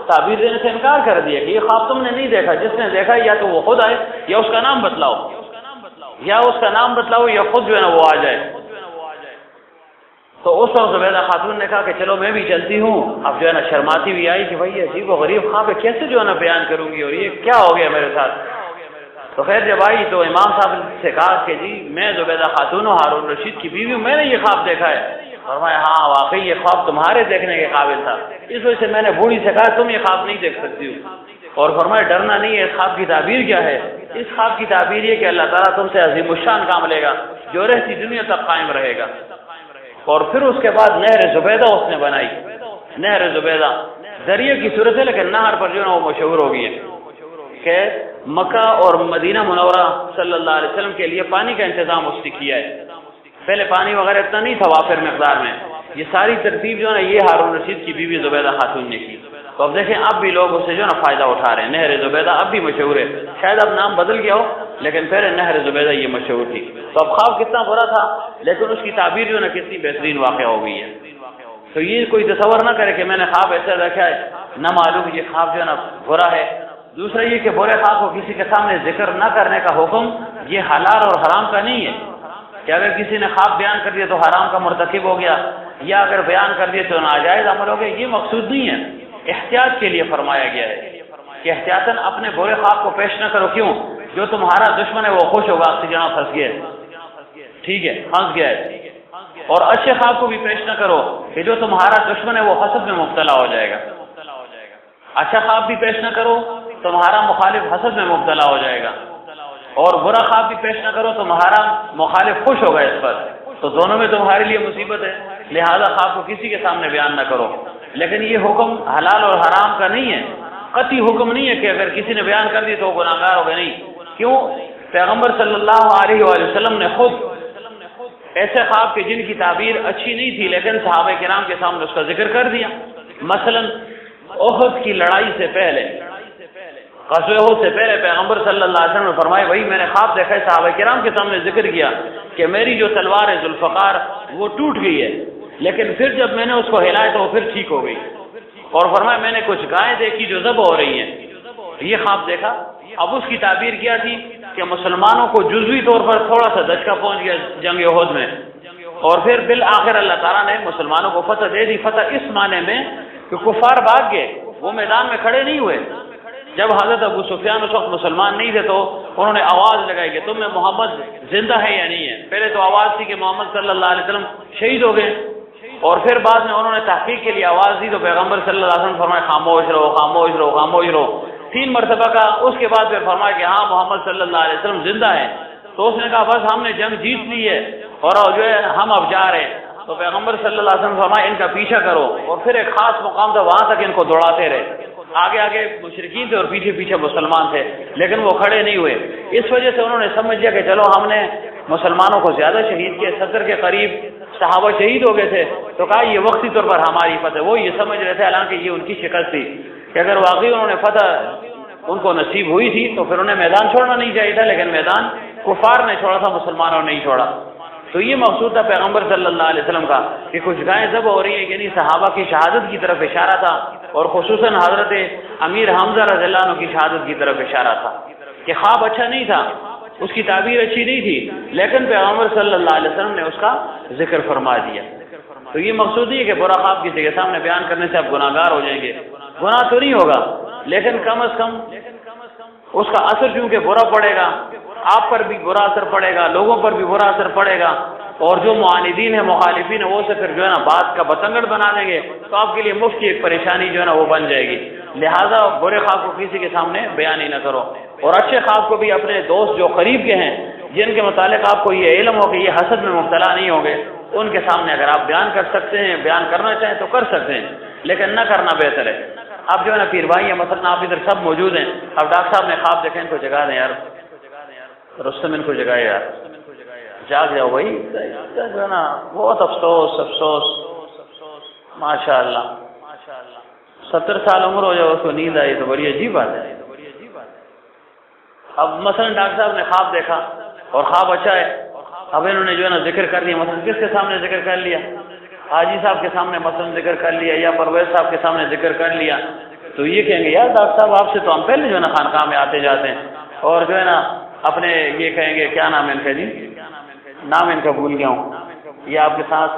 تعبیر دینے سے انکار کر دیا کہ یہ خواب تم نے نہیں دیکھا، جس نے دیکھا یا تو وہ خود آئے یا اس کا نام بتلاؤ، یا اس کا نام بتلاؤ یا خود جو ہے نا وہ آ جائے۔ تو اس وقت زبیدہ خاتون نے کہا کہ چلو میں بھی چلتی ہوں۔ اب جو ہے نا شرماتی ہوئی آئی کہ بھائی یہ عجیب و غریب خواب ہے، کیسے جو ہے نا بیان کروں گی اور یہ کیا ہو گیا میرے ساتھ۔ تو خیر جب آئی تو امام صاحب سے کہا کہ جی میں زبیدہ خاتون ہوں، ہارون رشید کی بیوی ہوں، میں نے یہ خواب دیکھا ہے۔ فرمایا ہاں واقعی یہ خواب تمہارے دیکھنے کے قابل تھا، اس وجہ سے میں نے بوڑھی سے کہا تم یہ خواب نہیں دیکھ سکتی ہو۔ اور فرمایا ڈرنا نہیں ہے، اس خواب کی تعبیر کیا ہے؟ اس خواب کی تعبیر یہ کہ اللہ تعالیٰ تم سے عظیم الشان کام لے گا جو رہتی دنیا تک قائم رہے گا۔ اور پھر اس کے بعد نہر زبیدہ اس نے بنائی، نہر زبیدہ دریا کی صورت ہے لیکن نہر پر جو ہے وہ مشہور ہو گئی ہے کہ مکہ اور مدینہ منورہ صلی اللہ علیہ وسلم کے لیے پانی کا انتظام اس نے کیا ہے۔ پہلے پانی وغیرہ اتنا نہیں تھا وافر مقدار میں، یہ ساری ترتیب جو ہے نا یہ ہارون رشید کی بیوی زبیدہ خاتون نے کی۔ تو اب دیکھیں اب بھی لوگ اسے جو ہے نا فائدہ اٹھا رہے ہیں، نہر زبیدہ اب بھی مشہور ہے، شاید اب نام بدل گیا ہو لیکن پہلے نہر زبیدہ یہ مشہور تھی۔ تو اب خواب کتنا برا تھا لیکن اس کی تعبیر جو ہے نا کتنی بہترین واقع ہو گئی ہے۔ تو یہ کوئی تصور نہ کرے کہ میں نے خواب ایسا دیکھا ہے، نہ معلوم یہ خواب جو ہے نا برا ہے۔ دوسرا یہ کہ برے خواب کو کسی کے سامنے ذکر نہ کرنے کا حکم یہ حلال اور حرام کا نہیں ہے کہ اگر کسی نے خواب بیان کر دیا تو حرام کا مرتکب ہو گیا، یا اگر بیان کر دیا تو ناجائز عمل ہو گیا، یہ مقصود نہیں ہے۔ احتیاط کے لیے فرمایا گیا ہے کہ احتیاطاً اپنے برے خواب کو پیش نہ کرو۔ کیوں؟ جو تمہارا دشمن ہے وہ خوش ہوگا آپ سے جہاں پھنس گیا، ٹھیک ہے پھنس گیا ہے۔ اور اچھے خواب کو بھی پیش نہ کرو کہ جو تمہارا دشمن ہے وہ حسد میں مبتلا ہو جائے گا۔ اچھا خواب بھی پیش نہ کرو، تمہارا مخالف حسد میں مبتلا ہو جائے گا، اور برا خواب بھی پیش نہ کرو، تمہارا مخالف خوش ہوگا اس پر، تو دونوں میں تمہارے لیے مصیبت ہے۔ لہذا خواب کو کسی کے سامنے بیان نہ کرو. لیکن یہ حکم حلال اور حرام کا نہیں ہے، قطعی حکم نہیں ہے کہ اگر کسی نے بیان کر دی تو وہ گناہگار ہو گئے. نہیں. کیوں؟ پیغمبر صلی اللہ علیہ وآلہ وسلم نے خود ایسے خواب کے جن کی تعبیر اچھی نہیں تھی لیکن صحابہ کرام کے سامنے اس کا ذکر کر دیا. مثلا احد کی لڑائی سے پہلے، غزوہ احد سے پہلے پیغمبر صلی اللہ علیہ وسلم نے فرمایا وہی میں نے خواب دیکھا ہے، صحابہ کرام کے سامنے ذکر کیا کہ میری جو تلوار ہے ذوالفقار وہ ٹوٹ گئی ہے، لیکن پھر جب میں نے اس کو ہلایا تو وہ پھر ٹھیک ہو گئی. اور فرمایا میں نے کچھ گائے دیکھی جو ذبح ہو رہی ہیں. یہ خواب دیکھا. اب اس کی تعبیر کیا تھی کہ مسلمانوں کو جزوی طور پر تھوڑا سا دھچکا پہنچ گیا جنگ احد میں، اور پھر بالآخر اللہ تعالیٰ نے مسلمانوں کو فتح دے دی. فتح اس معنی میں کہ کفار بھاگ گئے، وہ میدان میں کھڑے نہیں ہوئے. جب حضرت ابو سفیان اس وقت مسلمان نہیں تھے تو انہوں نے آواز لگائی کہ تم میں محمد زندہ ہے یا نہیں ہے. پہلے تو آواز تھی کہ محمد صلی اللہ علیہ وسلم شہید ہو گئے، اور پھر بعد میں انہوں نے تحقیق کے لیے آواز دی تو پیغمبر صلی اللہ علیہ وسلم فرمایا خاموش رہو خاموش رہو خاموش رہو. 3 مرتبہ کا. اس کے بعد پھر فرمایا کہ ہاں محمد صلی اللہ علیہ وسلم زندہ ہے. تو اس نے کہا بس ہم نے جنگ جیت لی ہے اور جو ہے ہم اب جا رہے ہیں. تو پیغمبر صلی اللہ علیہ وسلم فرمایا ان کا پیچھا کرو، اور پھر ایک خاص مقام تھا وہاں تک ان کو دوڑاتے رہے. آگے آگے مشرکین تھے اور پیچھے پیچھے مسلمان تھے، لیکن وہ کھڑے نہیں ہوئے. اس وجہ سے انہوں نے سمجھ لیا کہ چلو ہم نے مسلمانوں کو زیادہ شہید کیے، 70 کے قریب صحابہ شہید ہو گئے تھے. تو کہا یہ وقتی طور پر ہماری فتح. وہ یہ سمجھ رہے تھے حالانکہ یہ ان کی شکست تھی کہ اگر واقعی انہوں نے فتح ان کو نصیب ہوئی تھی تو پھر انہیں میدان چھوڑنا نہیں چاہیے تھا، لیکن میدان کفار نے چھوڑا تھا، مسلمانوں نے نہیں چھوڑا. تو یہ مقصود تھا پیغمبر صلی اللہ علیہ وسلم کا کہ کچھ گائیں ذبح ہو رہی ہیں، یعنی صحابہ کی شہادت کی طرف اشارہ تھا، اور خصوصاً حضرت امیر حمزہ رضی اللہ عنہ کی شہادت کی طرف اشارہ تھا کہ خواب اچھا نہیں تھا، اس کی تعبیر اچھی نہیں تھی، لیکن پیغمبر صلی اللہ علیہ وسلم نے اس کا ذکر فرما دیا. تو یہ مقصود نہیں ہے کہ برا خواب کسی کے سامنے بیان کرنے سے آپ گناہ گار ہو جائیں گے. گناہ تو نہیں ہوگا، لیکن کم از کم اس کا اثر چونکہ برا پڑے گا، آپ پر بھی برا اثر پڑے گا، لوگوں پر بھی برا اثر پڑے گا، اور جو معاندین ہیں مخالفین ہیں وہ سے پھر جو ہے نا بات کا بتنگڑ بنا دیں گے، تو آپ کے لیے مفت کی ایک پریشانی جو ہے نا وہ بن جائے گی. لہٰذا برے خواب کو کسی کے سامنے بیان ہی نہ کرو، اور اچھے خواب کو بھی اپنے دوست جو قریب کے ہیں جن کے متعلق آپ کو یہ علم ہو کہ یہ حسد میں مبتلا نہیں ہوں گے، ان کے سامنے اگر آپ بیان کر سکتے ہیں، بیان کرنا چاہیں تو کر سکتے ہیں، لیکن نہ کرنا بہتر ہے. اب جو ہے نا پیر بھائی ہیں مثلا آپ ادھر سب موجود ہیں، اب ڈاکٹر صاحب نے خواب دیکھیں ان کو جگا دیں یار، رستم ان کو جگائے یار، جاگ جاؤ بھائی. جو ہے نا بہت افسوس افسوس ماشاء اللہ 70 سال عمر ہو جائے اس کو نیند آئی تو بڑی عجیب بات ہے. اب مثلا ڈاکٹر صاحب نے خواب دیکھا اور خواب اچھا ہے، اب انہوں نے جو ہے نا ذکر کر لیا، مثلا کس کے سامنے ذکر کر لیا؟ حاجی صاحب کے سامنے مثلا ذکر کر لیا، یا پرویز صاحب کے سامنے ذکر کر لیا، تو یہ کہیں گے یار ڈاکٹر صاحب آپ سے تو ہم پہلے جو ہے نا خانقاہ میں آتے جاتے ہیں، اور جو ہے نا اپنے یہ کہیں گے کیا نام ہے ان کا جی، نام ان کا بھول گیا ہوں، یہ آپ کے ساتھ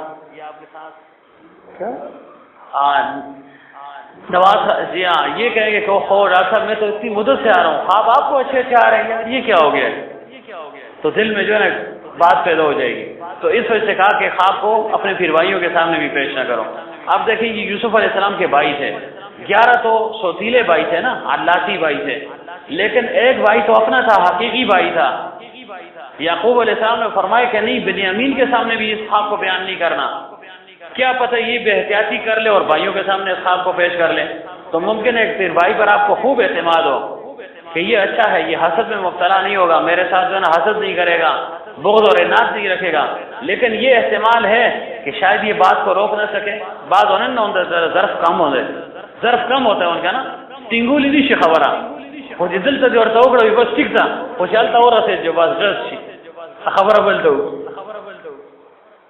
نواز، جی ہاں، یہ کہیں گے کہ ڈاکٹر صاحب میں تو اتنی مدت سے آ رہا ہوں، خواب آپ کو اچھے اچھے آ رہے ہیں یار، یہ کیا ہو گیا؟ تو دل میں جو ہے نا بات پیدا ہو جائے گی. تو اس وجہ سے کہا کہ خواب کو اپنے پھر بھائیوں کے سامنے بھی پیش نہ کرو. اب دیکھیں یہ یوسف علیہ السلام کے بھائی تھے، 11 تو سوتیلے بھائی تھے نا، علاتی بھائی تھے، لیکن ایک بھائی تو اپنا تھا، حقیقی بھائی تھا. یعقوب علیہ السلام نے فرمایا کہ نہیں، بنیامین کے سامنے بھی اس خواب کو بیان نہیں کرنا، کیا پتہ یہ بے احتیاطی کر لے اور بھائیوں کے سامنے اس خواب کو پیش کر لے، تو ممکن ہے کہ بھائی پر آپ کو خوب اعتماد ہو کہ یہ اچھا ہے، یہ حسد میں مبتلا نہیں ہوگا، میرے ساتھ جو ہے نا حسد نہیں کرے گا، بغض اور اناد نہیں رکھے گا. لیکن یہ احتمال ہے کہ شاید یہ بات کو روک نہ سکے. بعض ہونے نا ظرف کم ہوتے، ظرف کم ہوتا ہے ان کا نا، تنگولی نہیں شی خبر وہ دل سے جو توگڑ بس ٹھیک تھا وہ چلتا ہو رہا جو بس ڈرس شی خبر بولتا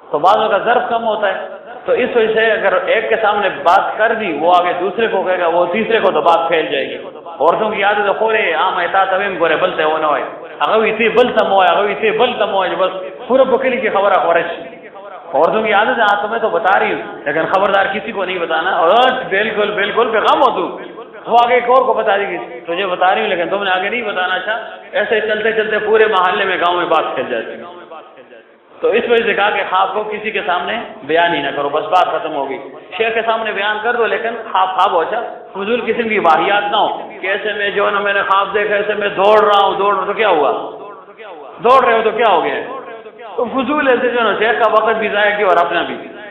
تو بعضوں کا ظرف کم ہوتا ہے. تو اس وجہ سے اگر ایک کے سامنے بات کر دی وہ آگے دوسرے کو کہے گا، وہ تیسرے کو تو بات پھیل جائے گی. عورتوں کی عادت ہے خورے عام احتیاط اویم گورے بلتے ہونا ہوئے اگوی تی بلتا موئے اگوی تی بلتا موئے بس پورا بکلی کی خبر خورش. عورتوں کی عادت ہے، ہاں تمہیں تو بتا رہی ہوں لیکن خبردار کسی کو نہیں بتانا. اور بالکل بالکل پیغام ہو تو وہ آگے ایک اور کو بتا دے گی، تجھے بتا رہی ہوں لیکن تم نے آگے نہیں بتانا. اچھا ایسے چلتے چلتے پورے محلے میں گاؤں میں بات پھیل جاتی ہے. تو اس وجہ سے کہا کہ خواب کو کسی کے سامنے بیان ہی نہ کرو، بس بات ختم ہوگی. شیخ کے سامنے بیان کر دو لیکن خواب ہو اچھا فضول قسم کی واحیات نہ ہو کہ ایسے میں جو ہے نا میں نے خواب دیکھا ایسے میں دوڑ رہا ہوں تو کیا ہوا؟ دوڑ رہے ہو تو کیا ہو گیا؟ تو فضول ایسے جو ہے نا شیخ کا وقت بھی ضائع کیا اور اپنا بھی.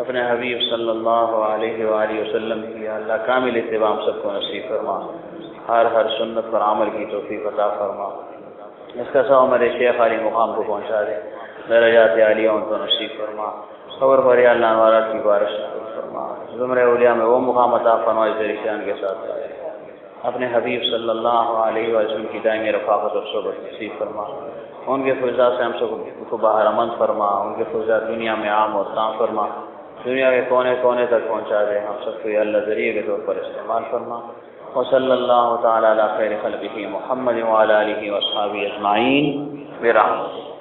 اپنے حبیب صلی اللہ علیہ وآلہ وسلم کی اللہ کامل اتباع ہم سب کو نصیب فرما، ہر سنت پر عمل کی توفیق عطا فرما، اس کا سو ہمارے شیخ علی مقام کو پہنچا دے، درجات عالیہ ان کو نصیب فرما، خبر پر یا اللہ انوارات کی بارش فرما، زمرہ اولیاء میں وہ مقام عطا فرما جس رشان کے ساتھ آئے، اپنے حبیب صلی اللہ علیہ وسلم کی دائمی رفاقت اور صحبت نصیب فرما، ان کے فیضات سے ہم سب کو بہر مند فرما، ان کے فیضات دنیا میں عام اور تام فرما، دنیا کے کونے کونے تک پہنچا دے، ہم سب کو اللہ ذریعے کے طور پر استعمال فرما، وصلی اللہ تعالی علی خیر خلقہ محمد وعلی آلہ واصحابہ اجمعین برحمتہ۔